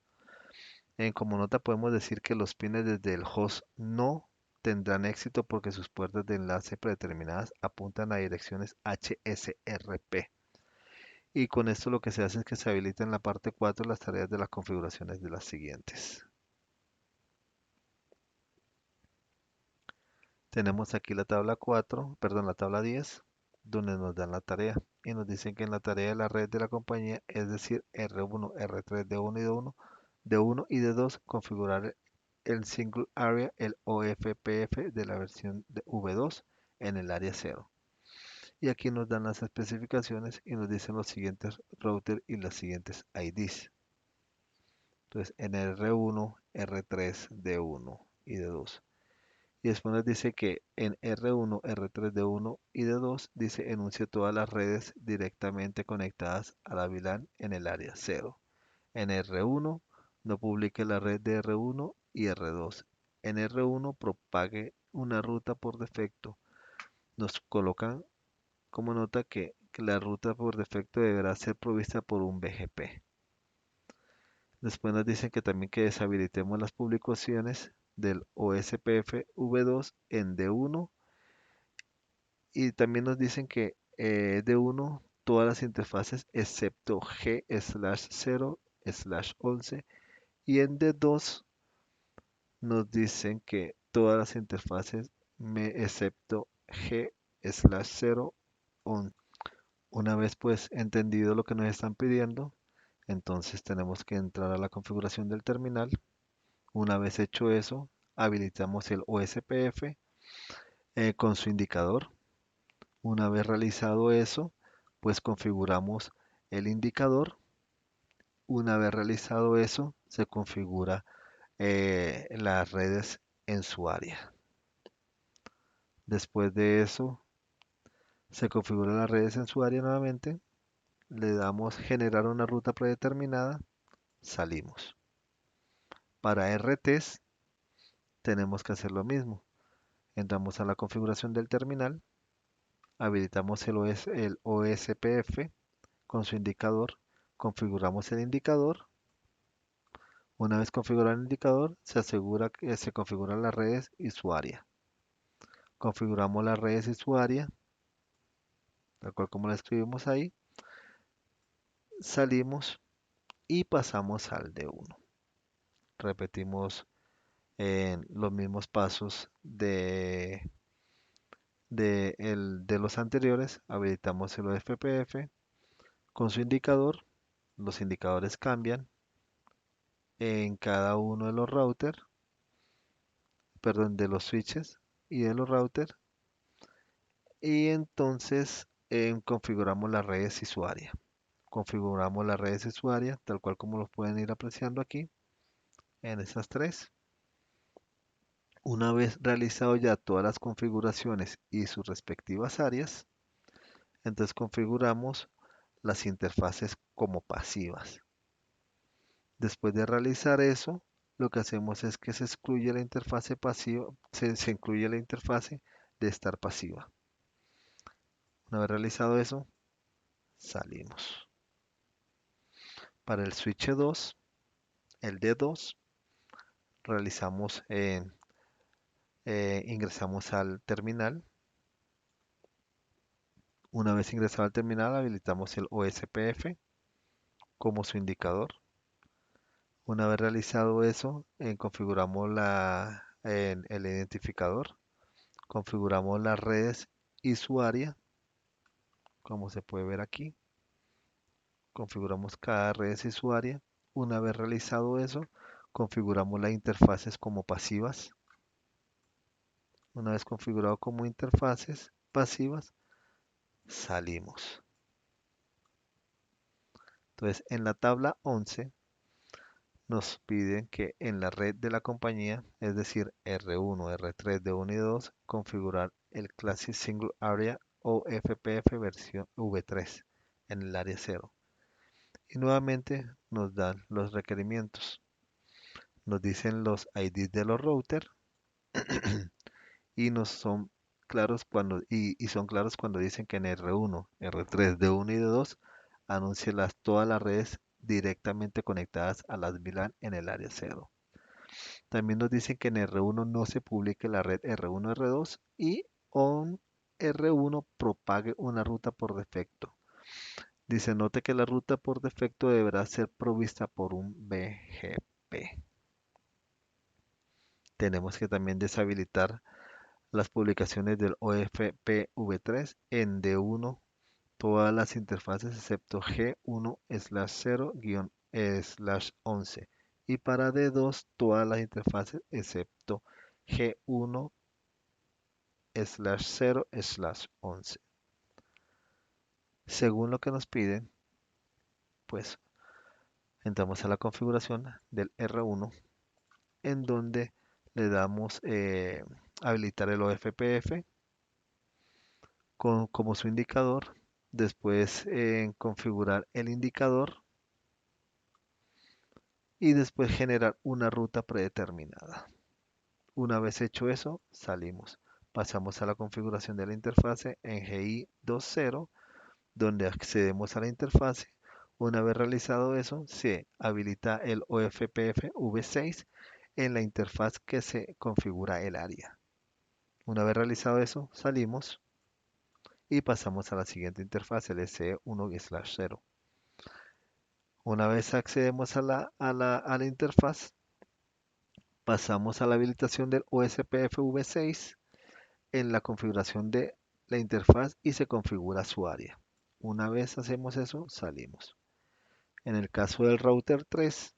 Como nota podemos decir que los pines desde el host no tendrán éxito porque sus puertas de enlace predeterminadas apuntan a direcciones HSRP. Y con esto lo que se hace es que se habilita en la parte 4 las tareas de las configuraciones de las siguientes. Tenemos aquí la tabla 4, perdón, la tabla 10, donde nos dan la tarea. Y nos dicen que en la tarea de la red de la compañía, es decir, R1, R3, D1 y D1, D1 y D2, configurar el Single Area, el OFPF de la versión de V2 en el área 0. Y aquí nos dan las especificaciones y nos dicen los siguientes routers y las siguientes IDs. Entonces, en R1, R3, D1 y D2. Y después nos dice que en R1, R3, D1 y D2 dice enuncie todas las redes directamente conectadas a la VLAN en el área 0. En R1 no publique la red de R1 y R2. En R1 propague una ruta por defecto. Nos colocan como nota que la ruta por defecto deberá ser provista por un BGP. Después nos dicen que también que deshabilitemos las publicaciones del OSPF V2 en D1 y también nos dicen que D1 todas las interfaces excepto G/0/11 y en D2 nos dicen que todas las interfaces excepto G/0/11. Una vez pues entendido lo que nos están pidiendo, entonces tenemos que entrar a la configuración del terminal. Una vez hecho eso, habilitamos el OSPF con su indicador. Una vez realizado eso, pues configuramos el indicador. Una vez realizado eso, se configura las redes en su área. Después de eso, se configuran las redes en su área nuevamente. Le damos generar una ruta predeterminada. Salimos. Para RTs tenemos que hacer lo mismo. Entramos a la configuración del terminal, habilitamos el OSPF con su indicador, configuramos el indicador. Una vez configurado el indicador, se asegura que se configuran las redes y su área. Configuramos las redes y su área, tal cual como la escribimos ahí. Salimos y pasamos al D1. Repetimos los mismos pasos de los anteriores. Habilitamos el OFPF con su indicador. Los indicadores cambian en cada uno de los routers, perdón, de los switches y de los routers. Y entonces configuramos las redes y su área. Configuramos las redes y su área, tal cual como los pueden ir apreciando aquí, en esas tres. Una vez realizado ya todas las configuraciones y sus respectivas áreas, entonces configuramos las interfaces como pasivas. Después de realizar eso, lo que hacemos es que se excluye la interfase pasiva, se incluye la interfase de estar pasiva. Una vez realizado eso, salimos. Para el switch 2, el D2, realizamos, ingresamos al terminal. Una vez ingresado al terminal, habilitamos el OSPF como su indicador. Una vez realizado eso, configuramos el identificador, configuramos las redes y su área, como se puede ver aquí. Configuramos cada red y su área. Una vez realizado eso, configuramos las interfaces como pasivas. Una vez configurado como interfaces pasivas, salimos. Entonces, en la tabla 11 nos piden que en la red de la compañía, es decir, R1, R3, D1 y D2, configurar el Classic Single Area o FPF versión V3 en el área 0. Y nuevamente nos dan los requerimientos. Nos dicen los IDs de los routers y nos son claros y son claros cuando dicen que en R1, R3, D1 y D2 anuncie todas las redes directamente conectadas a las VLAN en el área 0. También nos dicen que en R1 no se publique la red R1, R2 y on R1 propague una ruta por defecto. Dice, note que la ruta por defecto deberá ser provista por un BGP. Tenemos que también deshabilitar las publicaciones del OFPv3 en D1 todas las interfaces excepto G1/0-11 y para D2 todas las interfaces excepto G1/0/11. Según lo que nos piden, pues entramos a la configuración del R1 en donde le damos habilitar el OFPF como su indicador. Después en configurar el indicador y después generar una ruta predeterminada. Una vez hecho eso, salimos. Pasamos a la configuración de la interfase en GI 2.0, donde accedemos a la interfase. Una vez realizado eso, se habilita el OFPF V6 en la interfaz que se configura el área. Una vez realizado eso, salimos y pasamos a la siguiente interfaz, el SE1/0. Una vez accedemos a la interfaz, pasamos a la habilitación del OSPF V6 en la configuración de la interfaz y se configura su área. Una vez hacemos eso, salimos. En el caso del router 3,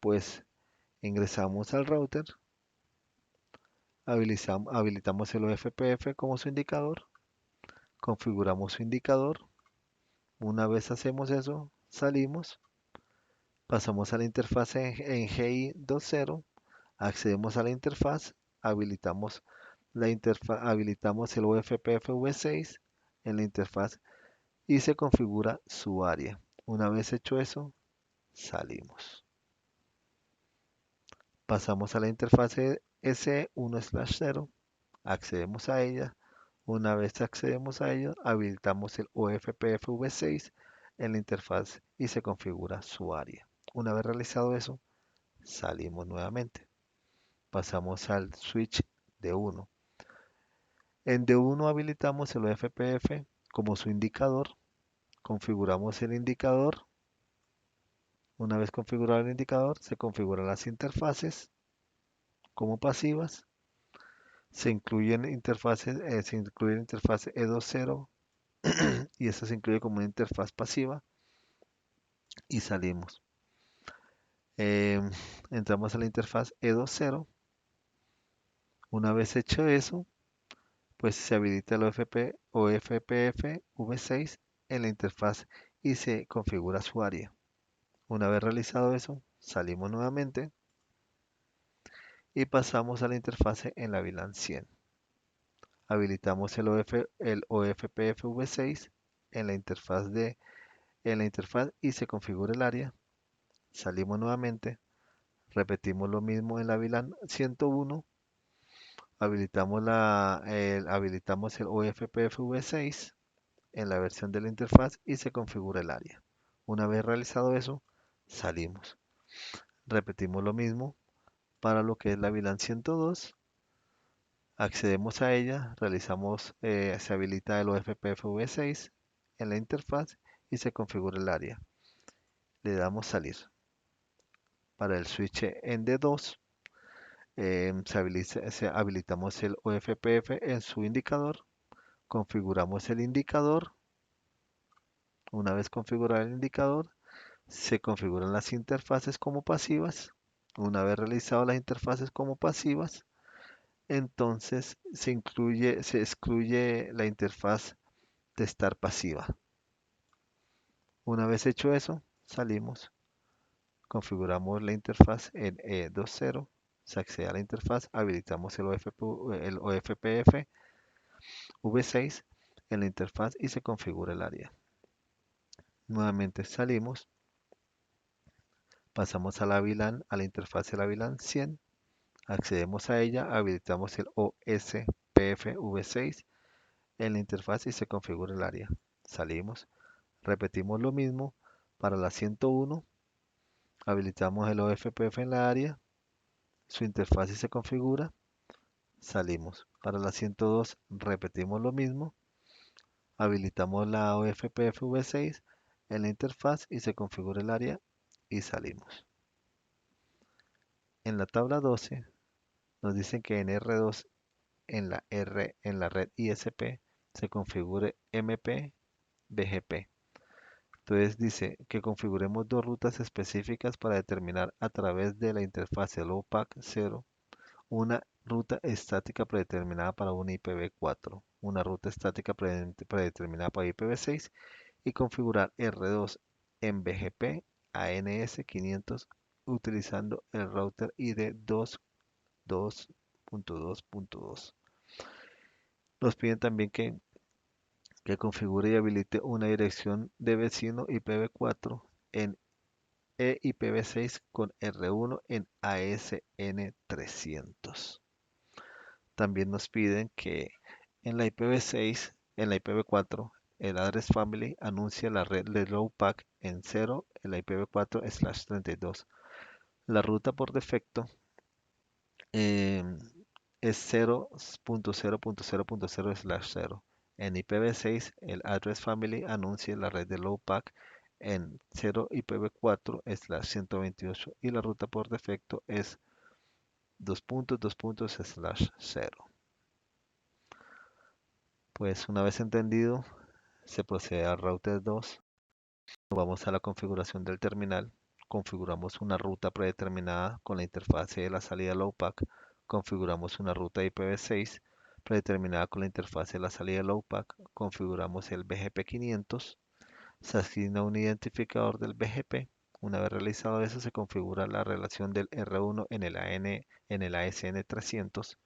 pues ingresamos al router, habilitamos el OFPF como su indicador, configuramos su indicador. Una vez hacemos eso, salimos, pasamos a la interfaz en GI 2.0, accedemos a la interfaz, habilitamos habilitamos el UFPF V6 en la interfaz y se configura su área. Una vez hecho eso, salimos. Pasamos a la interfase S1/0, accedemos a ella. Una vez accedemos a ella, habilitamos el OFPF V6 en la interfaz y se configura su área. Una vez realizado eso, salimos nuevamente. Pasamos al switch D1. En D1 habilitamos el OFPF como su indicador. Configuramos el indicador. Una vez configurado el indicador, se configuran las interfaces como pasivas. Se incluye la interfaz E20 y esta se incluye como una interfaz pasiva y salimos. Em, Entramos a la interfaz E20. Una vez hecho eso, pues se habilita el OFPF V6 en la interfaz y se configura su área. Una vez realizado eso, salimos nuevamente y pasamos a la interfase en la VLAN 100. Habilitamos el OFPF V6 en la interfaz y se configura el área. Salimos nuevamente, repetimos lo mismo en la VLAN 101. Habilitamos el OFPF V6 en la versión de la interfaz y se configura el área. Una vez realizado eso, salimos. Repetimos lo mismo para lo que es la VLAN 102. Accedemos a ella, se habilita el OFPF V6 en la interfaz y se configura el área. Le damos salir. Para el switch en D2, habilitamos el OFPF en su indicador, configuramos el indicador. Una vez configurado el indicador, se configuran las interfaces como pasivas. Una vez realizado las interfaces como pasivas, entonces se excluye la interfaz de estar pasiva. Una vez hecho eso, salimos, configuramos la interfaz en E20, se accede a la interfaz, habilitamos el OFPF V6 en la interfaz y se configura el área. Nuevamente salimos, pasamos a la VLAN, a la interfaz de la VLAN 100, accedemos a ella, habilitamos el OSPF V6 en la interfaz y se configura el área. Salimos, repetimos lo mismo para la 101, habilitamos el OFPF en la área, su interfaz y se configura, salimos. Para la 102 repetimos lo mismo, habilitamos la OFPF V6 en la interfaz y se configura el área y salimos. En la tabla 12 nos dicen que en R2 en la red ISP se configure MP BGP. Entonces dice que configuremos dos rutas específicas para determinar a través de la interfaz LOPAC 0 una ruta estática predeterminada para una IPv4, una ruta estática predeterminada para IPv6 y configurar R2 en BGP a NS500 utilizando el router ID 2.2.2.2. Nos piden también que configure y habilite una dirección de vecino IPv4 en EIPv6 con R1 en ASN300. También nos piden que en la IPv6, en la IPv4, el address family anuncia la red de LowPack en 0 en la IPv4/32. La ruta por defecto em, es 0.0.0.0/0. En IPv6, el address family anuncia la red de LowPack en 0 IPv4/128 y la ruta por defecto es 2.2./0. Pues una vez entendido, se procede al router 2. Vamos a la configuración del terminal. Configuramos una ruta predeterminada con la interfase de la salida LowPack. Configuramos una ruta IPv6 predeterminada con la interfase de la salida LowPack. Configuramos el BGP500. Se asigna un identificador del BGP. Una vez realizado eso, se configura la relación del R1 en el ASN300.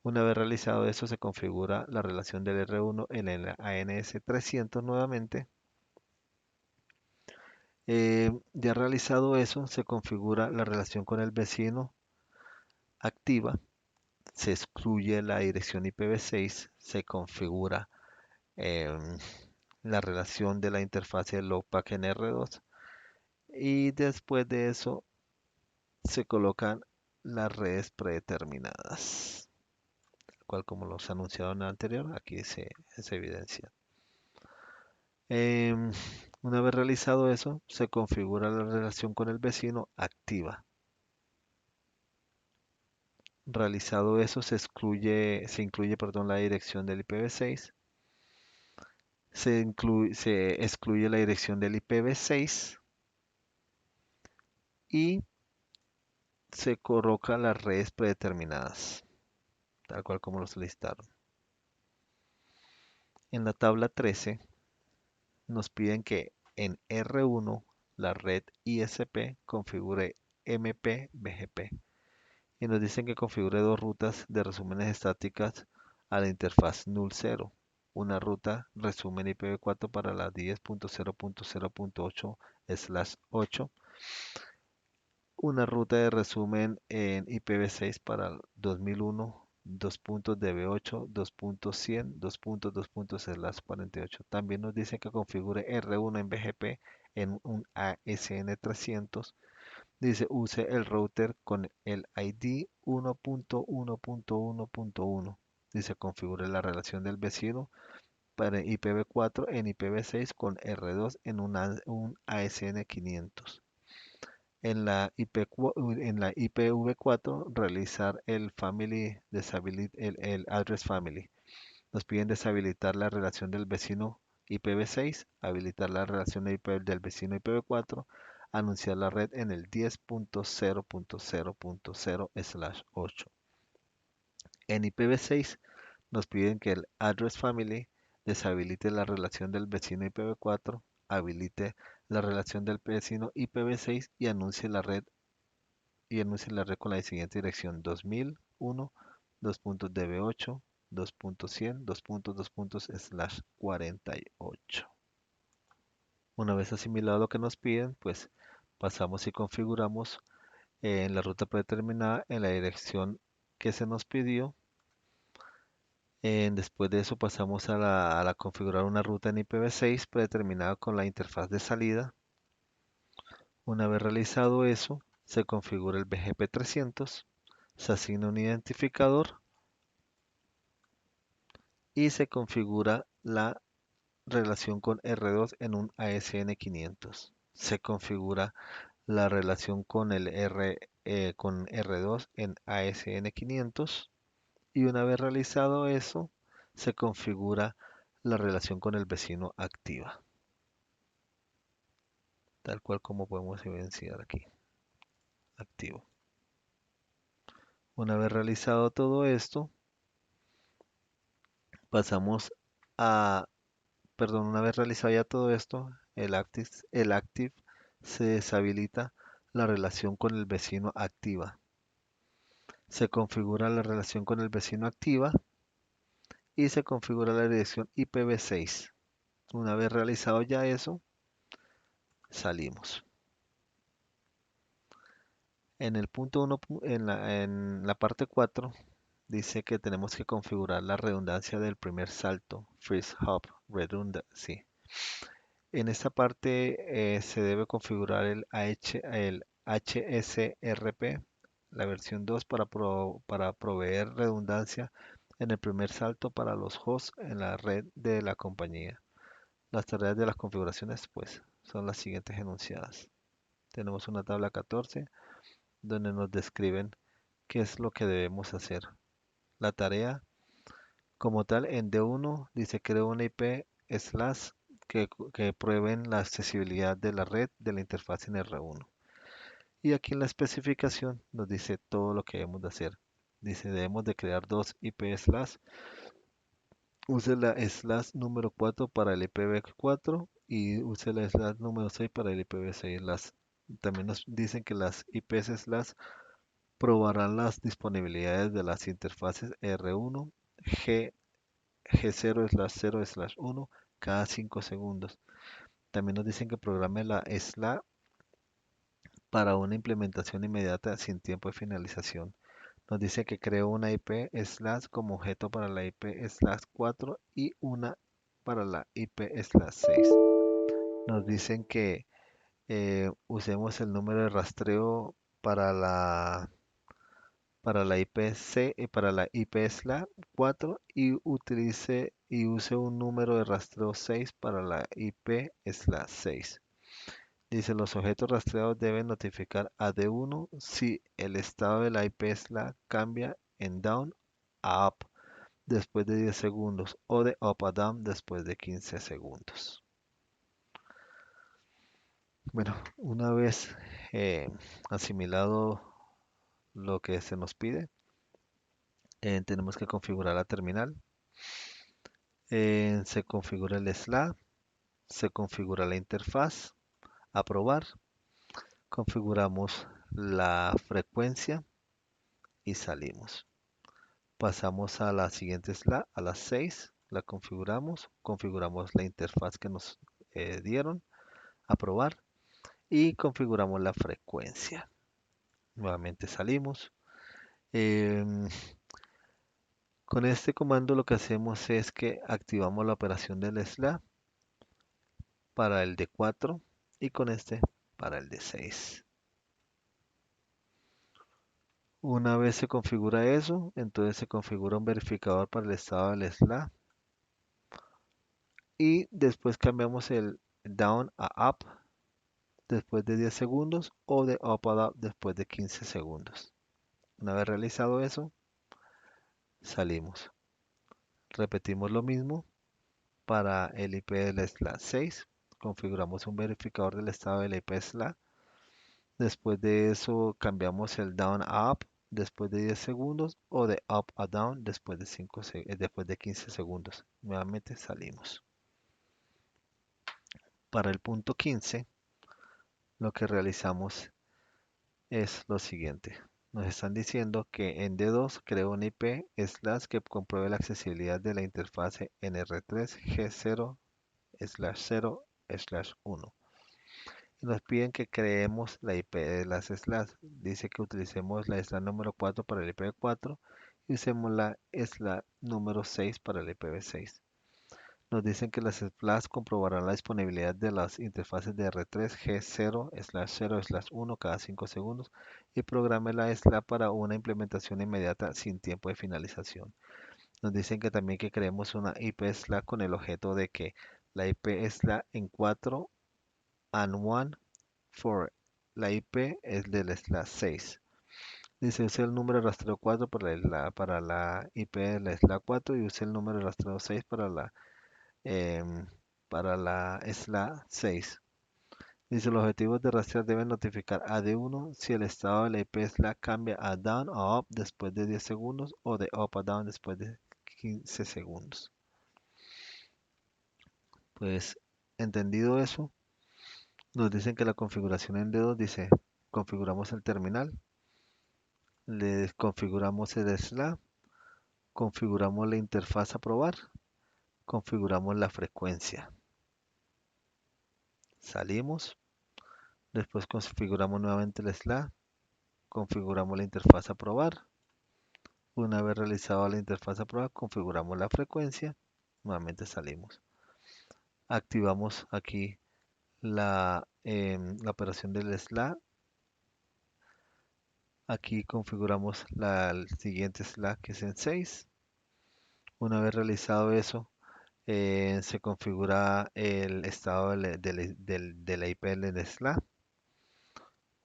Una vez realizado eso, se configura la relación del R1 en el ANS300 nuevamente. Ya realizado eso, se configura la relación con el vecino activa, se excluye la dirección IPv6, se configura em, la relación de la interfase LoadPack en R2 y después de eso se colocan las redes predeterminadas, cual como los anunciaron en el anterior, aquí se evidencia. Em, una vez realizado eso, se configura la relación con el vecino activa. Realizado eso, se incluye, perdón, la dirección del IPv6, se excluye la dirección del IPv6 y se coloca las redes predeterminadas, tal cual como lo solicitaron. En la tabla 13 nos piden que en R1 la red ISP configure MP-BGP y nos dicen que configure dos rutas de resúmenes estáticas a la interfaz null 0. Una ruta resumen IPv4 para la 10.0.0.8/8, una ruta de resumen en IPv6 para el 2001, 2.db8, 2.100, 2.2./48. También nos dice que configure R1 en BGP en un ASN300. Dice use el router con el ID 1.1.1.1. Dice configure la relación del vecino para IPv4 en IPv6 con R2 en un ASN500. En la IPv4 realizar el family el address family. Nos piden deshabilitar la relación del vecino IPv6, habilitar la relación del vecino IPv4, anunciar la red en el 10.0.0.0/8. En IPv6 nos piden que el address family deshabilite la relación del vecino IPv4, habilite la relación del vecino IPv6 y anuncie la red con la siguiente dirección: 2001, 2.db8, 2.100, 2.2./48. Una vez asimilado lo que nos piden, pues pasamos y configuramos en la ruta predeterminada en la dirección que se nos pidió. Después de eso pasamos a la configurar una ruta en IPv6 predeterminada con la interfaz de salida. Una vez realizado eso, se configura el BGP300, se asigna un identificador y se configura la relación con R2 en un ASN500. Se configura la relación con R2 en ASN500 y una vez realizado eso, se configura la relación con el vecino activa, tal cual como podemos evidenciar aquí, activo. Una vez realizado todo esto, pasamos a, perdón, una vez realizado ya todo esto, el active se deshabilita la relación con el vecino activa. Se configura la relación con el vecino activa y se configura la dirección IPv6. Una vez realizado ya eso, salimos. En el punto 1, en la parte 4, dice que tenemos que configurar la redundancia del primer salto, First Hop Redundancy. En esta parte se debe configurar el HSRP, la versión 2, para proveer redundancia en el primer salto para los hosts en la red de la compañía. Las tareas de las configuraciones, pues, son las siguientes enunciadas. Tenemos una tabla 14 donde nos describen qué es lo que debemos hacer. La tarea como tal en D1 dice creo una IP slash que prueben la accesibilidad de la red de la interfaz en R1. Y aquí en la especificación nos dice todo lo que debemos de hacer. Dice debemos de crear dos IP slash. Use la slash número 4 para el IPv4 y use la slash número 6 para el IPv6. También nos dicen que las IPs slash probarán las disponibilidades de las interfaces R1, G0/0/1 cada 5 segundos. También nos dicen que programe la SLA para una implementación inmediata sin tiempo de finalización. Nos dice que creo una IP slash como objeto para la IP slash 4 y una para la IP slash 6. Nos dicen que usemos el número de rastreo para la IPC y para la IP slash 4 y use un número de rastreo 6 para la IP slash 6. Dice, los objetos rastreados deben notificar a D1 si el estado de la IP slash cambia en down a up después de 10 segundos o de up a down después de 15 segundos. Bueno, una vez eh, asimilado lo que se nos pide, tenemos que configurar la terminal. Se configura el SLA, se configura la interfaz, aprobar, configuramos la frecuencia y salimos. Pasamos a la siguiente SLA, a las 6, la configuramos la interfaz que nos dieron, aprobar y configuramos la frecuencia. Nuevamente salimos. Em, con este comando lo que hacemos es que activamos la operación del SLA para el de 4 y con este para el de 6. Una vez se configura eso, entonces se configura un verificador para el estado del SLA y después cambiamos el down a up después de 10 segundos o de up a down después de 15 segundos. Una vez realizado eso, salimos. Repetimos lo mismo para el IP del SLA 6. Configuramos un verificador del estado del IP SLA. Después de eso cambiamos el down a up después de 10 segundos o de up a down después de 15 segundos. Nuevamente salimos. Para el punto 15, lo que realizamos es lo siguiente. Nos están diciendo que en D2 creo un IP slash que compruebe la accesibilidad de la interfase NR3G0/0/1. Y nos piden que creemos la IP de las slash. Dice que utilicemos la slash número 4 para el IPv4 y usemos la slash número 6 para el IPv6. Nos dicen que las slash comprobarán la disponibilidad de las interfaces de R3 G0/0/1 cada 5 segundos y programe la slash para una implementación inmediata sin tiempo de finalización. Nos dicen que también que creemos una IP slash con el objeto de que la IP slash en 4 and 1 for la IP es del slash 6. Dice, use el número de rastreo 4 para la IP de la slash 4 y use el número de rastreo 6 em, para la slash 6. Dice, los objetivos de rastrear deben notificar a D1 si el estado de la IP slash cambia a down o up después de 10 segundos o de up a down después de 15 segundos. Pues, entendido eso, nos dicen que la configuración en D2 dice, configuramos el terminal, le configuramos el SLA, configuramos la interfaz a probar, configuramos la frecuencia. Salimos, después configuramos nuevamente el SLA, configuramos la interfaz a probar. Una vez realizado la interfaz a probar, configuramos la frecuencia, nuevamente salimos. Activamos aquí la operación del SLA. Aquí configuramos el siguiente SLA que es en 6. Una vez realizado eso, se configura el estado de la IP del SLA.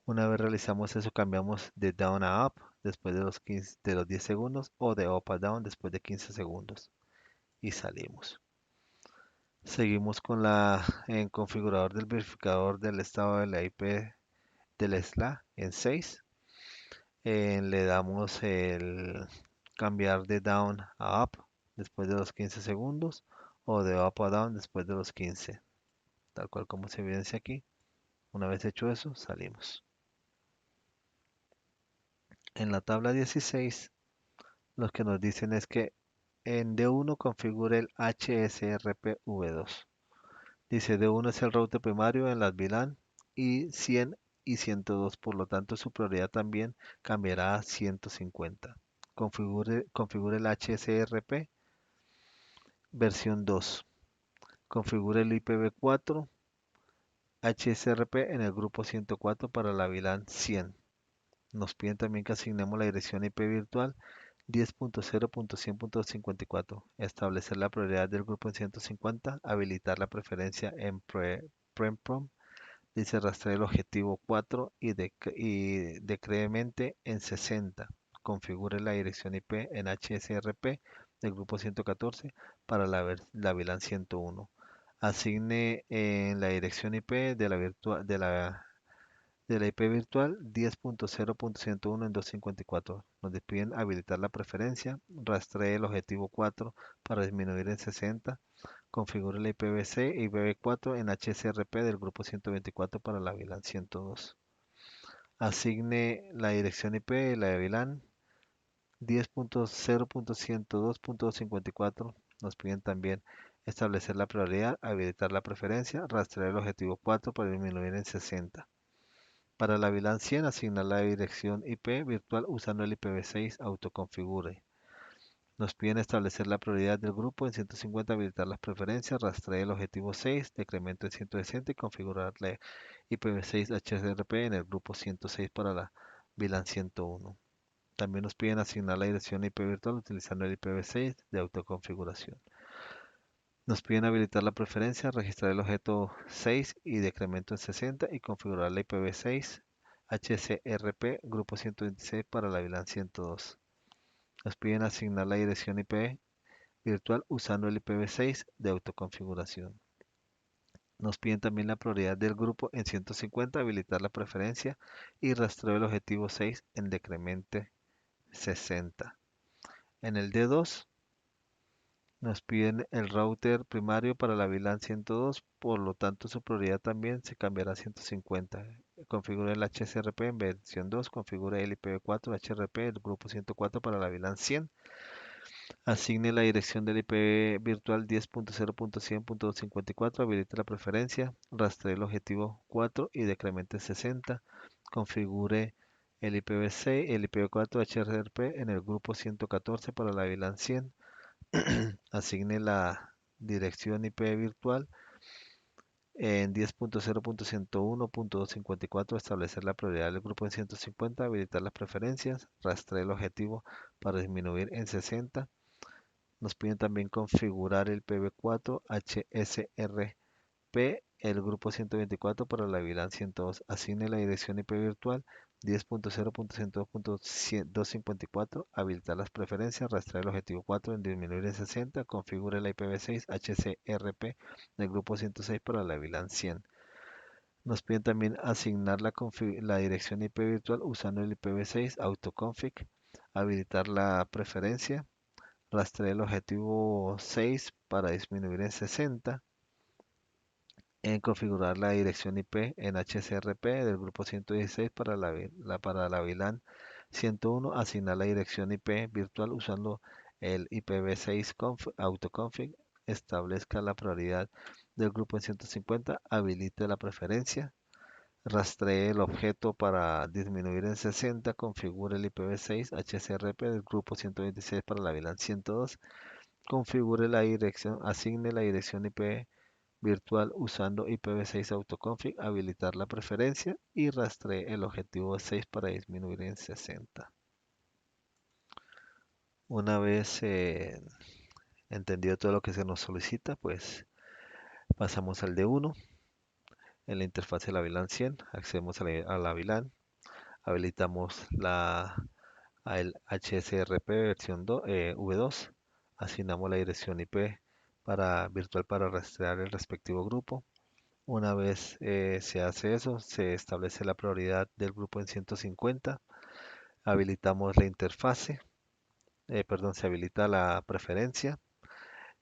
Una vez realizamos eso, cambiamos de down a up después de los 10 segundos o de up a down después de 15 segundos y salimos. Seguimos con en configurador del verificador del estado de la IP del SLA en 6. Le damos el cambiar de down a up después de los 15 segundos o de up a down después de los 15, tal cual como se evidencia aquí. Una vez hecho eso, salimos. En la tabla 16, lo que nos dicen es que en D1 configure el HSRP V2. Dice D1 es el router primario en las VLAN y 100 y 102, por lo tanto su prioridad también cambiará a 150. Configure el HSRP versión 2. Configure el IPv4 HSRP en el grupo 104 para la VLAN 100. Nos piden también que asignemos la dirección IP virtual 10.0.100.54. Establecer la prioridad del grupo en 150. Habilitar la preferencia en PremProm. Dice rastrear el objetivo 4 y decremente en 60. Configure la dirección IP en HSRP del grupo 114 para la VLAN 101. Asigne la dirección IP de la IP virtual 10.0.101 en 254. Nos piden habilitar la preferencia. Rastree el objetivo 4 para disminuir en 60. Configure la IPv6 y IPv4 en HSRP del grupo 124 para la VLAN 102. Asigne la dirección IP de la VLAN 10.0.102.254. Nos piden también establecer la prioridad, habilitar la preferencia, rastrear el objetivo 4 para disminuir en 60. Para la VLAN 100, asignar la dirección IP virtual usando el IPv6 autoconfigure. Nos piden establecer la prioridad del grupo en 150, habilitar las preferencias, rastrear el objetivo 6, decremento en 160 y configurar la IPv6 HSRP en el grupo 106 para la VLAN 101. También nos piden asignar la dirección IP virtual utilizando el IPv6 de autoconfiguración. Nos piden habilitar la preferencia, registrar el objeto 6 y decremento en 60 y configurar la IPv6 HSRP grupo 126 para la VLAN 102. Nos piden asignar la dirección IP virtual usando el IPv6 de autoconfiguración. Nos piden también la prioridad del grupo en 150, habilitar la preferencia y rastreo el objetivo 6 en decremente 60. En el D2 nos piden el router primario para la VLAN 102, por lo tanto su prioridad también se cambiará a 150. Configure el HSRP en versión 2, configure el IPv4 HRP del grupo 104 para la VLAN 100. Asigne la dirección del IP virtual 10.0.100.54, habilite la preferencia, rastree el objetivo 4 y decremente 60. Configure el IPv6, el IPv4 HRP en el grupo 114 para la VLAN 100. Asigne la dirección IP virtual en 10.0.101.254, establecer la prioridad del grupo en 150, habilitar las preferencias, rastree el objetivo para disminuir en 60. Nos piden también configurar el PV4 HSRP, el grupo 124 para la VLAN 102. Asigne la dirección IP virtual 10.0.102.254. Habilitar las preferencias, rastrear el objetivo 4 en disminuir en 60. Configure la IPv6 HCRP del grupo 106 para la VLAN 100. Nos piden también asignar la dirección IP virtual usando el IPv6 autoconfig. Habilitar la preferencia, rastreé el objetivo 6 para disminuir en 60. En configurar la dirección IP en HCRP del grupo 116 para la VLAN 101. Asignar la dirección IP virtual usando el IPv6 autoconfig. Establezca la prioridad del grupo en 150. Habilite la preferencia. Rastree el objeto para disminuir en 60. Configure el IPv6 HCRP del grupo 126 para la VLAN 102. Configure la dirección, asigne la dirección IP virtual usando IPv6 autoconfig, habilitar la preferencia y rastree el objetivo 6 para disminuir en 60. Una vez entendido todo lo que se nos solicita, pues pasamos al D1. En la interfaz de la VLAN 100, accedemos a la VLAN, habilitamos el HSRP versión V2, asignamos la dirección IP virtual para rastrear el respectivo grupo. Una vez se hace eso, se establece la prioridad del grupo en 150, habilitamos la interfase, perdón, se habilita la preferencia,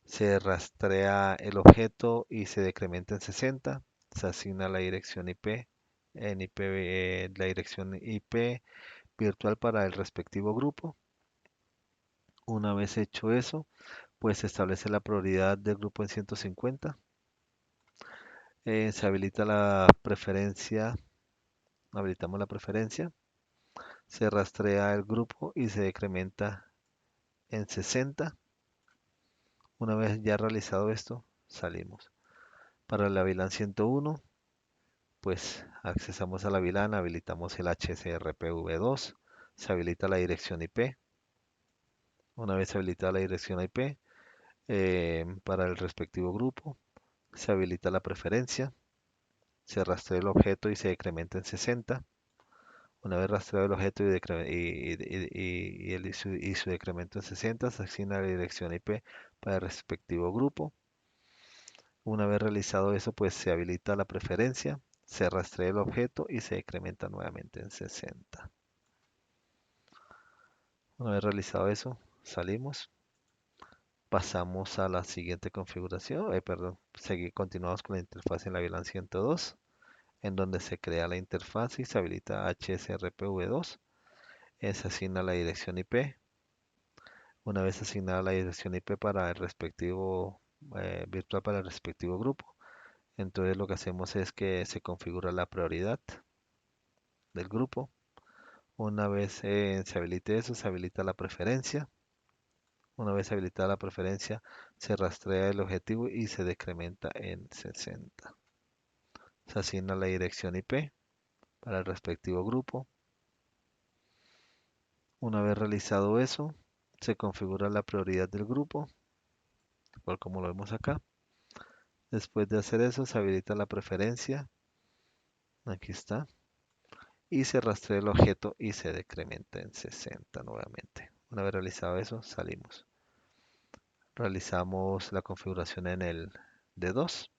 se rastrea el objeto y se decrementa en 60, se asigna la dirección IP, la dirección IP virtual para el respectivo grupo. Una vez hecho eso, pues se establece la prioridad del grupo en 150, se habilita la preferencia habilitamos la preferencia, se rastrea el grupo y se decrementa en 60. Una vez ya realizado esto, salimos. Para la VLAN 101, pues accesamos a la VLAN, habilitamos el HSRPv2, se habilita la dirección IP. Una vez habilitada la dirección IP, para el respectivo grupo, se habilita la preferencia, se rastrea el objeto y se decrementa en 60. Una vez rastreado el objeto y su decremento en 60, se asigna la dirección IP para el respectivo grupo. Una vez realizado eso, pues se habilita la preferencia, se rastrea el objeto y se decrementa nuevamente en 60. Una vez realizado eso, salimos, pasamos a la siguiente configuración, perdón, continuamos con la interfaz en la VLAN 102, en donde se crea la interfaz y se habilita HSRPv2, se asigna la dirección IP. Una vez asignada la dirección IP para el respectivo virtual para el respectivo grupo, entonces lo que hacemos es que se configura la prioridad del grupo. Una vez se habilite eso, se habilita la preferencia. Una vez habilitada la preferencia, se rastrea el objetivo y se decrementa en 60. Se asigna la dirección IP para el respectivo grupo. Una vez realizado eso, se configura la prioridad del grupo, igual como lo vemos acá. Después de hacer eso, se habilita la preferencia. Aquí está. Y se rastrea el objeto y se decrementa en 60 nuevamente. Una vez realizado eso, salimos. Realizamos la configuración en el D2.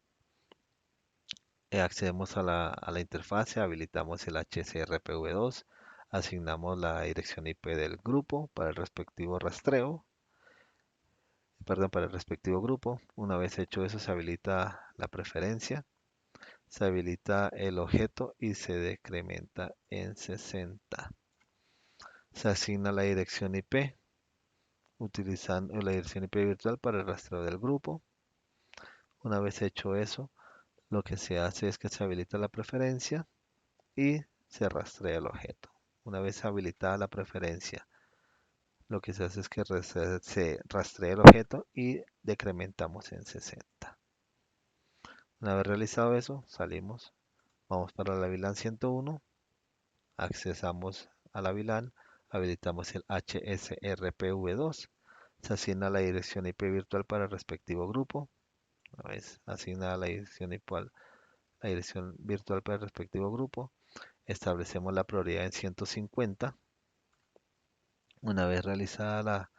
Accedemos a la interfase, habilitamos el HSRPv2, asignamos la dirección IP del grupo para el respectivo rastreo, perdón, para el respectivo grupo. Una vez hecho eso, se habilita la preferencia, se habilita el objeto y se decrementa en 60. Se asigna la dirección IP, utilizando la dirección IP virtual para el rastreo del grupo. Una vez hecho eso, lo que se hace es que se habilita la preferencia y se rastrea el objeto. Una vez habilitada la preferencia, lo que se hace es que se rastrea el objeto y decrementamos en 60. Una vez realizado eso, salimos, vamos para la VLAN 101, accesamos a la VLAN, habilitamos el HSRPv2, se asigna la dirección IP virtual para el respectivo grupo. Una vez asignada la dirección virtual para el respectivo grupo, establecemos la prioridad en 150. Una vez realizada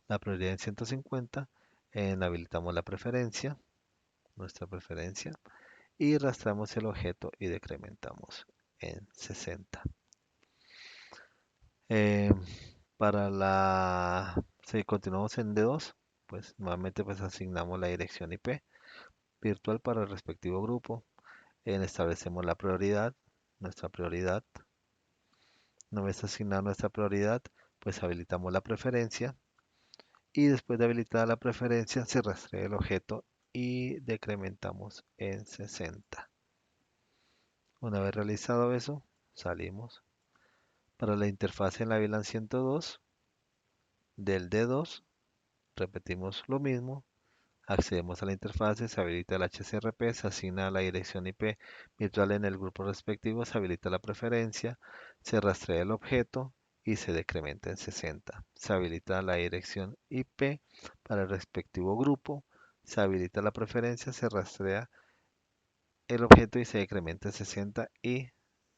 la prioridad en 150, habilitamos la preferencia, nuestra preferencia, y rastreamos el objeto y decrementamos en 60. Eh, si continuamos en D2, pues nuevamente pues asignamos la dirección IP virtual para el respectivo grupo. Establecemos la prioridad, nuestra prioridad. Una vez asignada nuestra prioridad, pues habilitamos la preferencia y después de habilitar la preferencia se rastrea el objeto y decrementamos en 60. Una vez realizado eso, salimos. Para la interfaz en la VLAN 102 del D2, repetimos lo mismo. Accedemos a la interfaz, se habilita el HCRP, se asigna la dirección IP virtual en el grupo respectivo, se habilita la preferencia, se rastrea el objeto y se decrementa en 60. Se habilita la dirección IP para el respectivo grupo, se habilita la preferencia, se rastrea el objeto y se decrementa en 60 y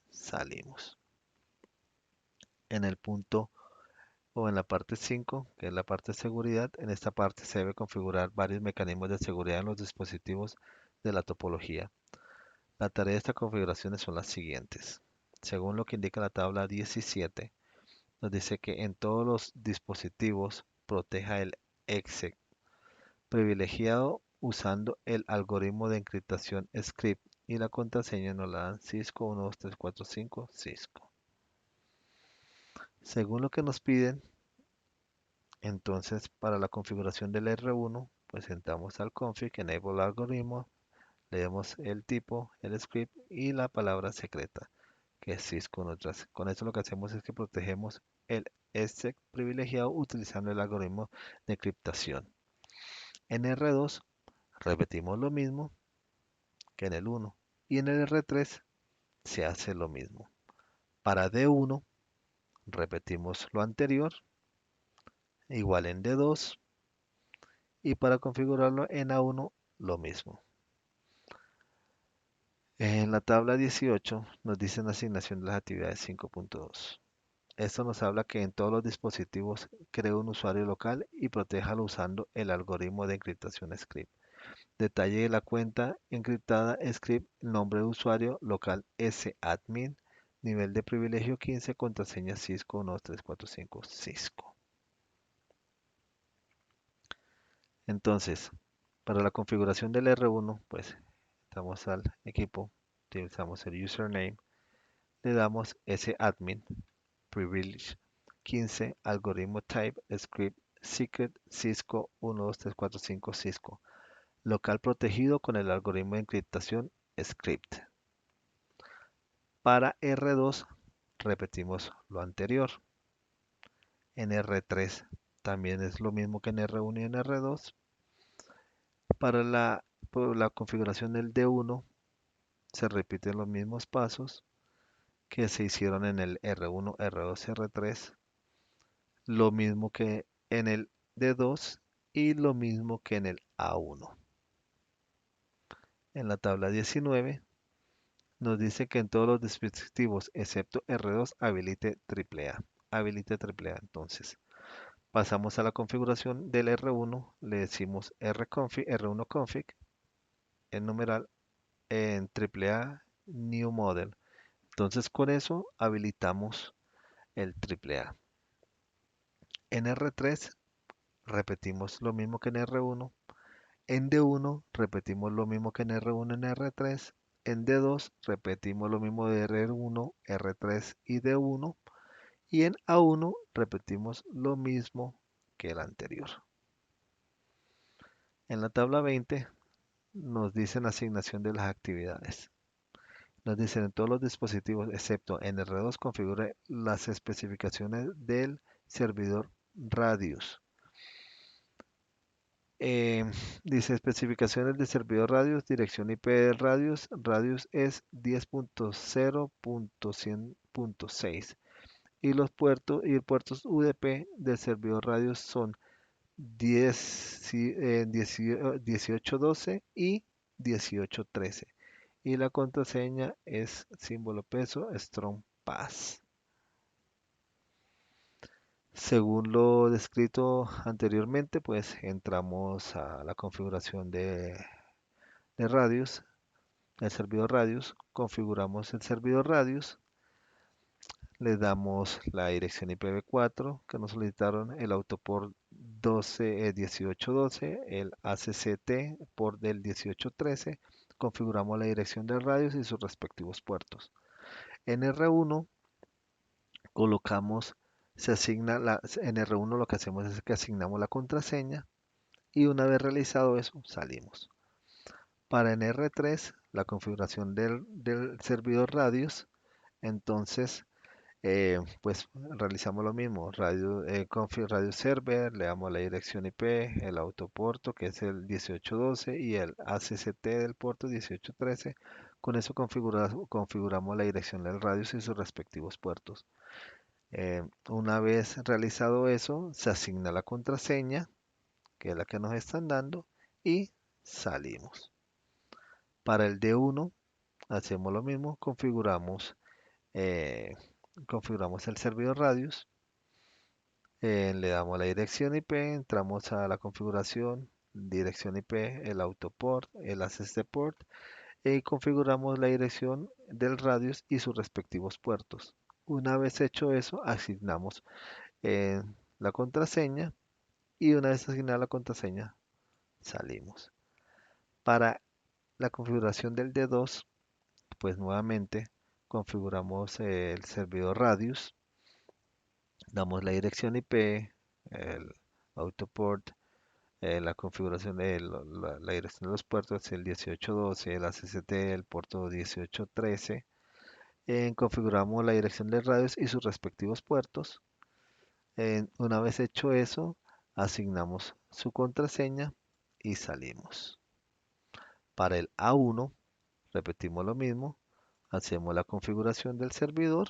salimos. En el punto o en la parte 5, que es la parte de seguridad, en esta parte se debe configurar varios mecanismos de seguridad en los dispositivos de la topología. La tarea de estas configuraciones son las siguientes. Según lo que indica la tabla 17, nos dice que en todos los dispositivos proteja el exec privilegiado usando el algoritmo de encriptación script y la contraseña nos la dan Cisco 12345 Cisco. Según lo que nos piden, entonces para la configuración del R1, pues entramos al config, enable algoritmo, leemos el tipo, el script y la palabra secreta. que es Cisco Neutras. Con esto lo que hacemos es que protegemos el este privilegiado utilizando el algoritmo de encriptación. En R2 repetimos lo mismo que en el 1 y en el R3 se hace lo mismo. Para D1 repetimos lo anterior, igual en D2 y para configurarlo en A1 lo mismo. En la tabla 18 nos dicen asignación de las actividades 5.2. Esto nos habla que en todos los dispositivos cree un usuario local y protéjalo usando el algoritmo de encriptación script. Detalle de la cuenta encriptada script, nombre de usuario local sadmin, nivel de privilegio 15, contraseña Cisco 12345 Cisco. Entonces, para la configuración del R1, pues estamos al equipo, utilizamos el username, le damos sadmin privilege 15 algoritmo type script secret Cisco 12345 Cisco local protegido con el algoritmo de encriptación script. Para R2 repetimos lo anterior. En R3 también es lo mismo que en R1 y en R2. Para la configuración del D1 se repiten los mismos pasos que se hicieron en el R1, R2, R3, lo mismo que en el D2 y lo mismo que en el A1. En la tabla 19 nos dice que en todos los dispositivos excepto R2 habilite AAA. Habilite AAA. Entonces, pasamos a la configuración del R1, le decimos R1config, en numeral, en AAA New Model. Entonces, con eso habilitamos el AAA. En R3 repetimos lo mismo que en R1. En D1 repetimos lo mismo que en R1 en R3. En D2 repetimos lo mismo de R1, R3 y D1. Y en A1 repetimos lo mismo que el anterior. En la tabla 20 nos dicen asignación de las actividades. Nos dicen en todos los dispositivos, excepto en R2, configure las especificaciones del servidor Radius. Eh, dice especificaciones de servidor Radius, dirección IP del Radius. Radius es 10.0.100.6 y los puertos UDP del servidor Radius son 1812 y 1813. Y la contraseña es símbolo peso strong pass. Según lo descrito anteriormente, pues entramos a la configuración de Radius, el servidor Radius, configuramos el servidor Radius, le damos la dirección IPv4 que nos solicitaron, el autoport 1812, el ACCT port del 1813, configuramos la dirección del Radius y sus respectivos puertos. En R1 colocamos, en R1 lo que hacemos es que asignamos la contraseña y una vez realizado eso salimos. Para en R3 la configuración del servidor Radius, entonces pues realizamos lo mismo, radio server, le damos la dirección IP, el autopuerto que es el 1812 y el ACCT del puerto 1813. Con eso configuramos la dirección del radius y sus respectivos puertos. Una vez realizado eso, se asigna la contraseña, que es la que nos están dando, y salimos. Para el D1 hacemos lo mismo, eh, configuramos el servidor radius, le damos la dirección IP, entramos a la configuración, dirección IP, el autoport, el access port, y configuramos la dirección del radius y sus respectivos puertos. Una vez hecho eso, asignamos eh, la contraseña y una vez asignada la contraseña, salimos. Para la configuración del D2, pues nuevamente configuramos el servidor radius, damos la dirección IP, el autoport, la configuración de la dirección de los puertos, el 1812, el ACCT, el puerto 1813, Configuramos la dirección de radios y sus respectivos puertos. Una vez hecho eso, asignamos su contraseña y salimos. Para el A1, repetimos lo mismo, hacemos la configuración del servidor.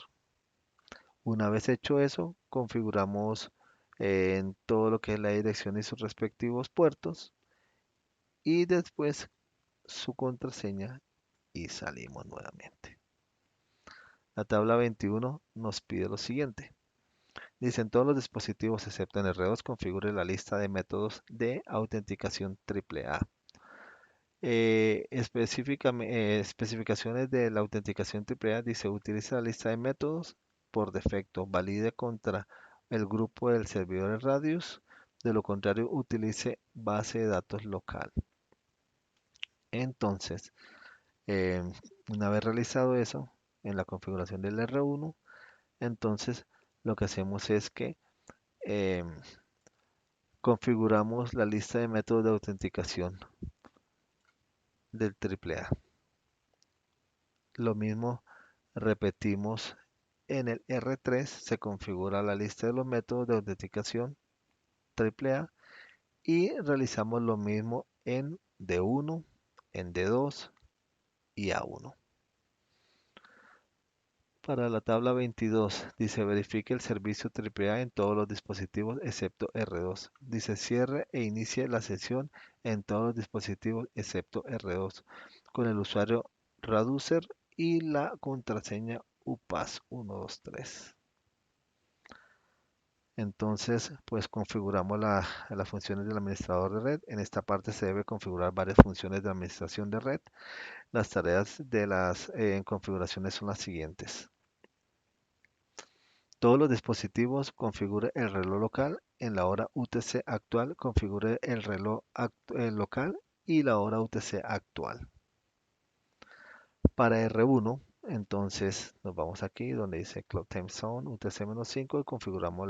Una vez hecho eso, configuramos en todo lo que es la dirección y sus respectivos puertos y después su contraseña y salimos nuevamente. La tabla 21 nos pide lo siguiente. Dice, en todos los dispositivos excepto en R2 configure la lista de métodos de autenticación AAA. Especificaciones de la autenticación AAA dice, utiliza la lista de métodos por defecto, valide contra el grupo del servidor de Radius, de lo contrario utilice base de datos local. Entonces, eh, una vez realizado eso, en la configuración del R1, entonces lo que hacemos es que eh, configuramos la lista de métodos de autenticación del AAA. Lo mismo repetimos en el R3, se configura la lista de los métodos de autenticación AAA y realizamos lo mismo en D1, en D2 y A1. Para la tabla 22, dice verifique el servicio AAA en todos los dispositivos excepto R2. Dice cierre e inicie la sesión en todos los dispositivos excepto R2 con el usuario Raducer y la contraseña UPAS 123. Entonces, pues configuramos las funciones del administrador de red. En esta parte se debe configurar varias funciones de administración de red. Las tareas de las configuraciones son las siguientes. Todos los dispositivos configure el reloj local. En la hora UTC actual configure el reloj local y la hora UTC actual. Para R1, entonces nos vamos aquí donde dice Clock Time Zone UTC-5 y configuramos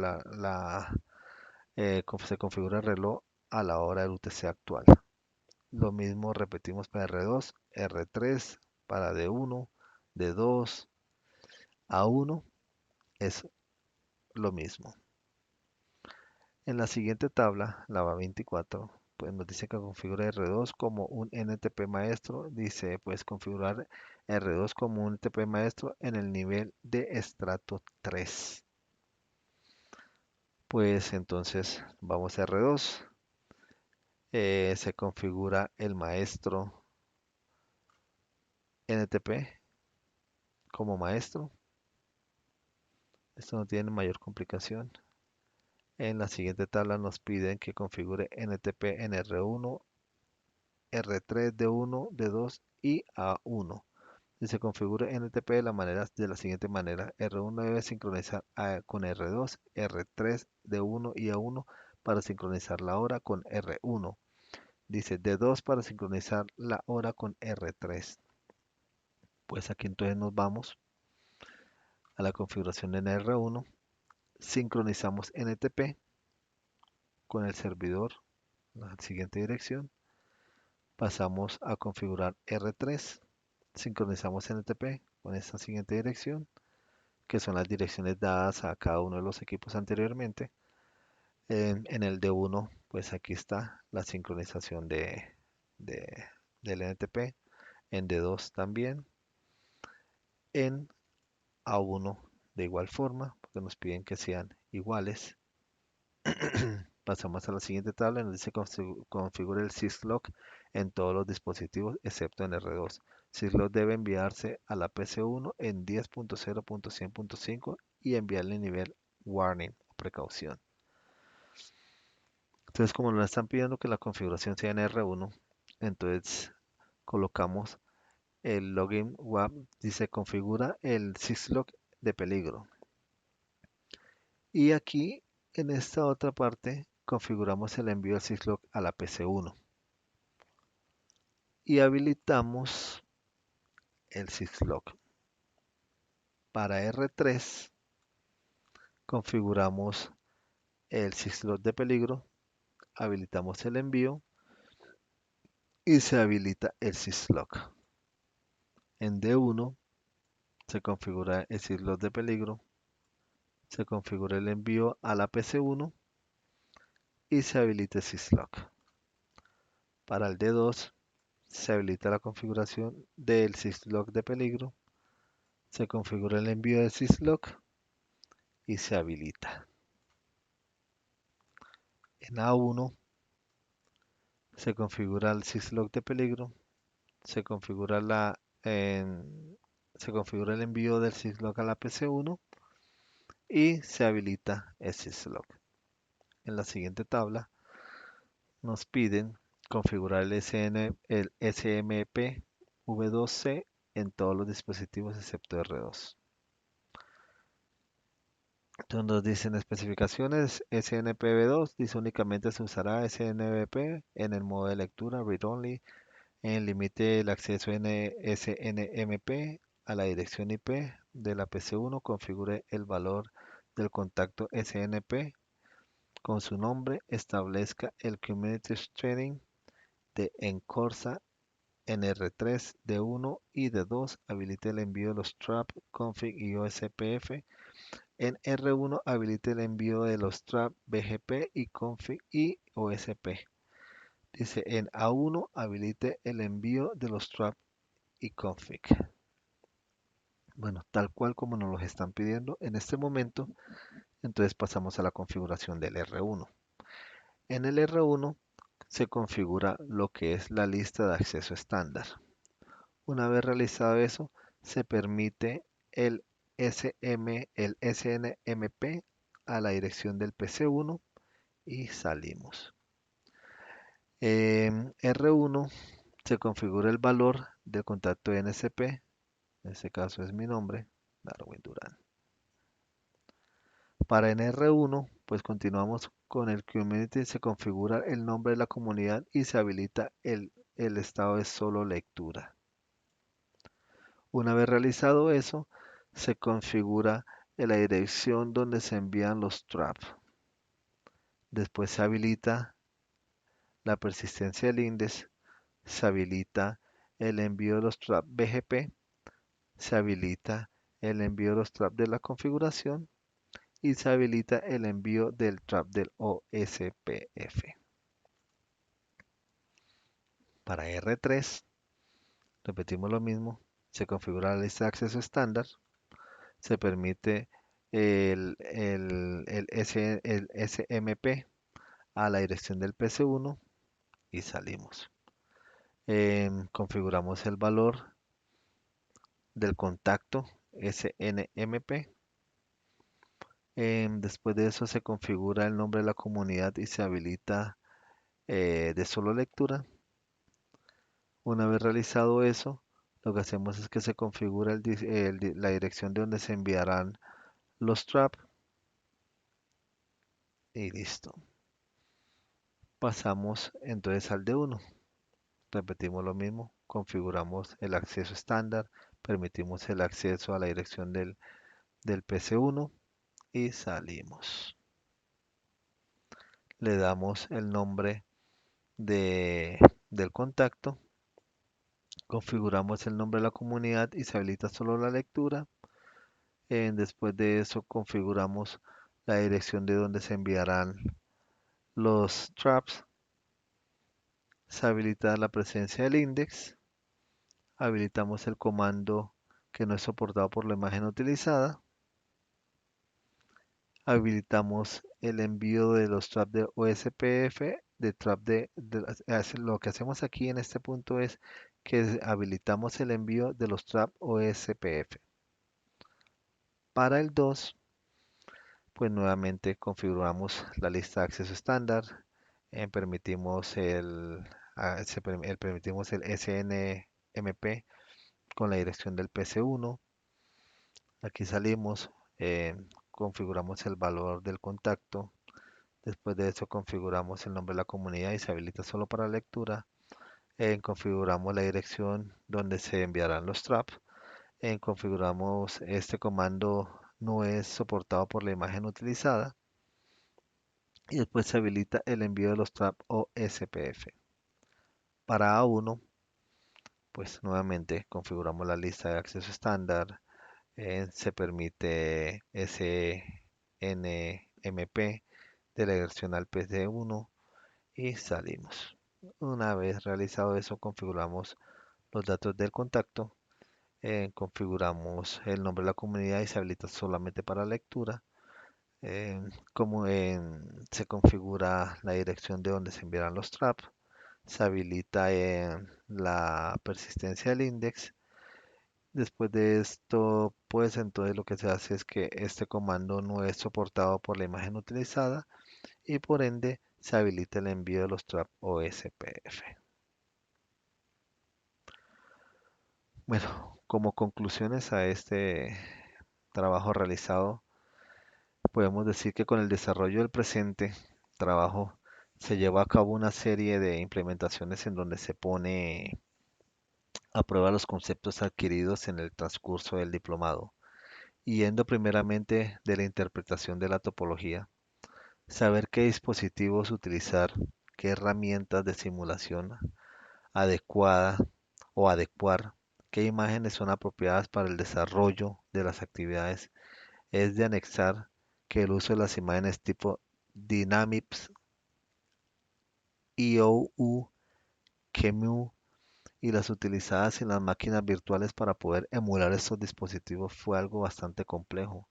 se configura el reloj a la hora del UTC actual. Lo mismo repetimos para R2, R3, para D1, D2, A1 es lo mismo. En la siguiente tabla, la 24, pues nos dice que configure R2 como un NTP maestro. Dice, pues configurar R2 como un NTP maestro en el nivel de estrato 3. Pues entonces vamos a R2. Se configura el maestro NTP como maestro. Esto no tiene mayor complicación. En la siguiente tabla nos piden que configure NTP en R1, R3, D1, D2 y A1. Y se configure NTP de la siguiente manera. R1 debe sincronizar con R2, R3, D1 y A1 para sincronizar la hora con R1. Dice D2 para sincronizar la hora con R3. Pues aquí entonces nos vamos a la configuración en R1. Sincronizamos NTP con el servidor, la siguiente dirección. Pasamos a configurar R3. Sincronizamos NTP con esta siguiente dirección, que son las direcciones dadas a cada uno de los equipos anteriormente. En el D1, pues aquí está la sincronización de- del NTP. En D2 también. En A1 de igual forma, porque nos piden que sean iguales. Pasamos a la siguiente tabla, nos dice configure el syslog en todos los dispositivos excepto en R2. Syslog debe enviarse a la PC1 en 10.0.100.5 y enviarle nivel warning o precaución. Entonces, como nos están pidiendo que la configuración sea en R1, entonces colocamos el login WAP, dice configura el syslog de peligro. Y aquí, en esta otra parte, configuramos el envío del syslog a la PC1 y habilitamos el syslog. Para R3 configuramos el syslog de peligro, habilitamos el envío y se habilita el syslog. En D1 se configura el syslog de peligro, se configura el envío a la PC1 y se habilita el syslog. Para el D2 se habilita la configuración del syslog de peligro, se configura el envío del syslog y se habilita. En A1 se configura el syslog de peligro, se configura se configura el envío del syslog a la PC1 y se habilita el syslog. En la siguiente tabla nos piden configurar el SMP V2C en todos los dispositivos excepto R2. Entonces nos dicen especificaciones SNPV2, dice únicamente se usará SNVP en el modo de lectura read only, en límite el acceso SNMP a la dirección IP de la PC1, configure el valor del contacto SNP con su nombre, establezca el Community String de Encorsa en R3 de 1 y de 2, habilite el envío de los trap, config y OSPF. En R1 habilite el envío de los trap, BGP y config y OSP. Dice en A1 habilite el envío de los trap y config. Bueno, tal cual como nos los están pidiendo en este momento, entonces pasamos a la configuración del R1. En el R1 se configura lo que es la lista de acceso estándar. Una vez realizado eso, se permite el el SNMP a la dirección del PC1 y salimos. R1 se configura el valor del contacto NSP, en este caso es mi nombre, Darwin Durán. Para en R1, pues continuamos con el community, se configura el nombre de la comunidad y se habilita el estado de solo lectura. Una vez realizado eso, se configura la dirección donde se envían los traps. Después se habilita la persistencia del index, se habilita el envío de los traps BGP, se habilita el envío de los traps de la configuración y se habilita el envío del trap del OSPF. Para R3, repetimos lo mismo, se configura la lista de acceso estándar, se permite el SMP a la dirección del PC1 y salimos. Configuramos el valor del contacto SNMP. Después de eso se configura el nombre de la comunidad y se habilita de solo lectura. Una vez realizado eso, lo que hacemos es que se configura la dirección de donde se enviarán los traps y listo. Pasamos entonces al D1. Repetimos lo mismo, configuramos el acceso estándar, permitimos el acceso a la dirección del PC1 y salimos. Le damos el nombre del contacto, configuramos el nombre de la comunidad y se habilita solo la lectura. Después de eso configuramos la dirección de donde se enviarán los traps, se habilita la presencia del index, habilitamos el comando que no es soportado por la imagen utilizada, habilitamos el envío de los traps de OSPF, lo que hacemos aquí en este punto es que habilitamos el envío de los traps OSPF. Para el 2, pues nuevamente configuramos la lista de acceso estándar, permitimos permitimos el SNMP con la dirección del PC1. Aquí salimos, configuramos el valor del contacto. Después de eso configuramos el nombre de la comunidad y se habilita solo para lectura. Configuramos la dirección donde se enviarán los traps. Configuramos este comando no es soportado por la imagen utilizada. Y después se habilita el envío de los traps o SPF. Para A1, pues nuevamente configuramos la lista de acceso estándar, Se permite SNMP de la versión al PC1 y salimos. Una vez realizado eso, configuramos los datos del contacto, configuramos el nombre de la comunidad y se habilita solamente para lectura. Se configura la dirección de donde se enviarán los traps, se habilita la persistencia del index. Después de esto, pues entonces lo que se hace es que este comando no es soportado por la imagen utilizada y por ende se habilita el envío de los trap OSPF. Bueno, como conclusiones a este trabajo realizado, podemos decir que con el desarrollo del presente trabajo se llevó a cabo una serie de implementaciones en donde se pone a prueba los conceptos adquiridos en el transcurso del diplomado, yendo primeramente de la interpretación de la topología, saber qué dispositivos utilizar, qué herramientas de simulación adecuada o adecuar, qué imágenes son apropiadas para el desarrollo de las actividades, es de anexar que el uso de las imágenes tipo Dynamics, EOU, QEMU y las utilizadas en las máquinas virtuales para poder emular estos dispositivos fue algo bastante complejo.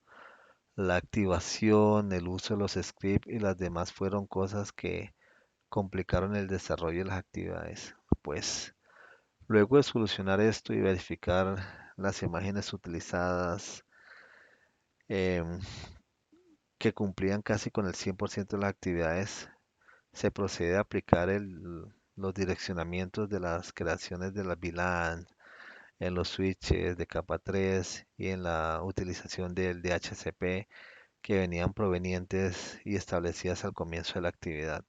La activación, el uso de los scripts y las demás fueron cosas que complicaron el desarrollo de las actividades. Pues luego de solucionar esto y verificar las imágenes utilizadas em, que cumplían casi con el 100% de las actividades, se procede a aplicar los direccionamientos de las creaciones de las VLAN en los switches de capa 3 y en la utilización del DHCP que venían provenientes y establecidas al comienzo de la actividad.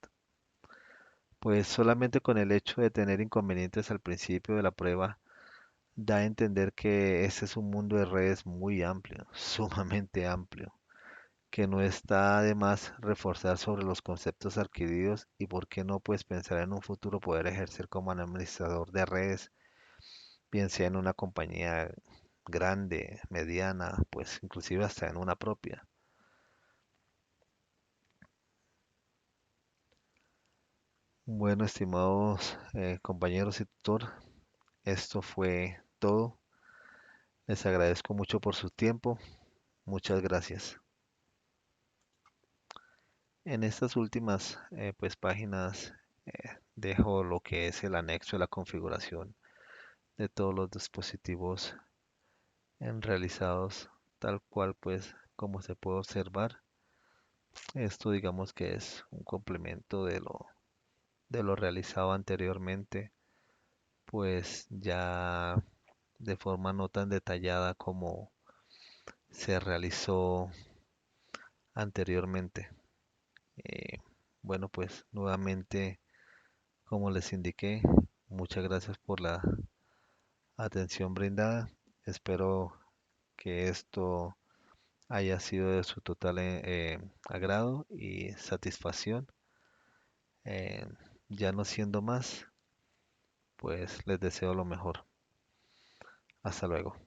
Pues solamente con el hecho de tener inconvenientes al principio de la prueba da a entender que este es un mundo de redes muy amplio, sumamente amplio, que no está de más reforzar sobre los conceptos adquiridos y por qué no pues pensar en un futuro poder ejercer como administrador de redes, bien sea en una compañía grande, mediana, pues inclusive hasta en una propia. Bueno, estimados compañeros y tutor, esto fue todo. Les agradezco mucho por su tiempo. Muchas gracias. En estas últimas pues páginas dejo lo que es el anexo de la configuración de todos los dispositivos realizados tal cual pues como se puede observar. Esto digamos que es un complemento de lo realizado anteriormente, pues ya de forma no tan detallada como se realizó anteriormente. Eh, bueno, pues nuevamente, como les indiqué, muchas gracias por la atención brindada. Espero que esto haya sido de su total agrado y satisfacción. Eh, ya no siendo más, pues les deseo lo mejor. Hasta luego.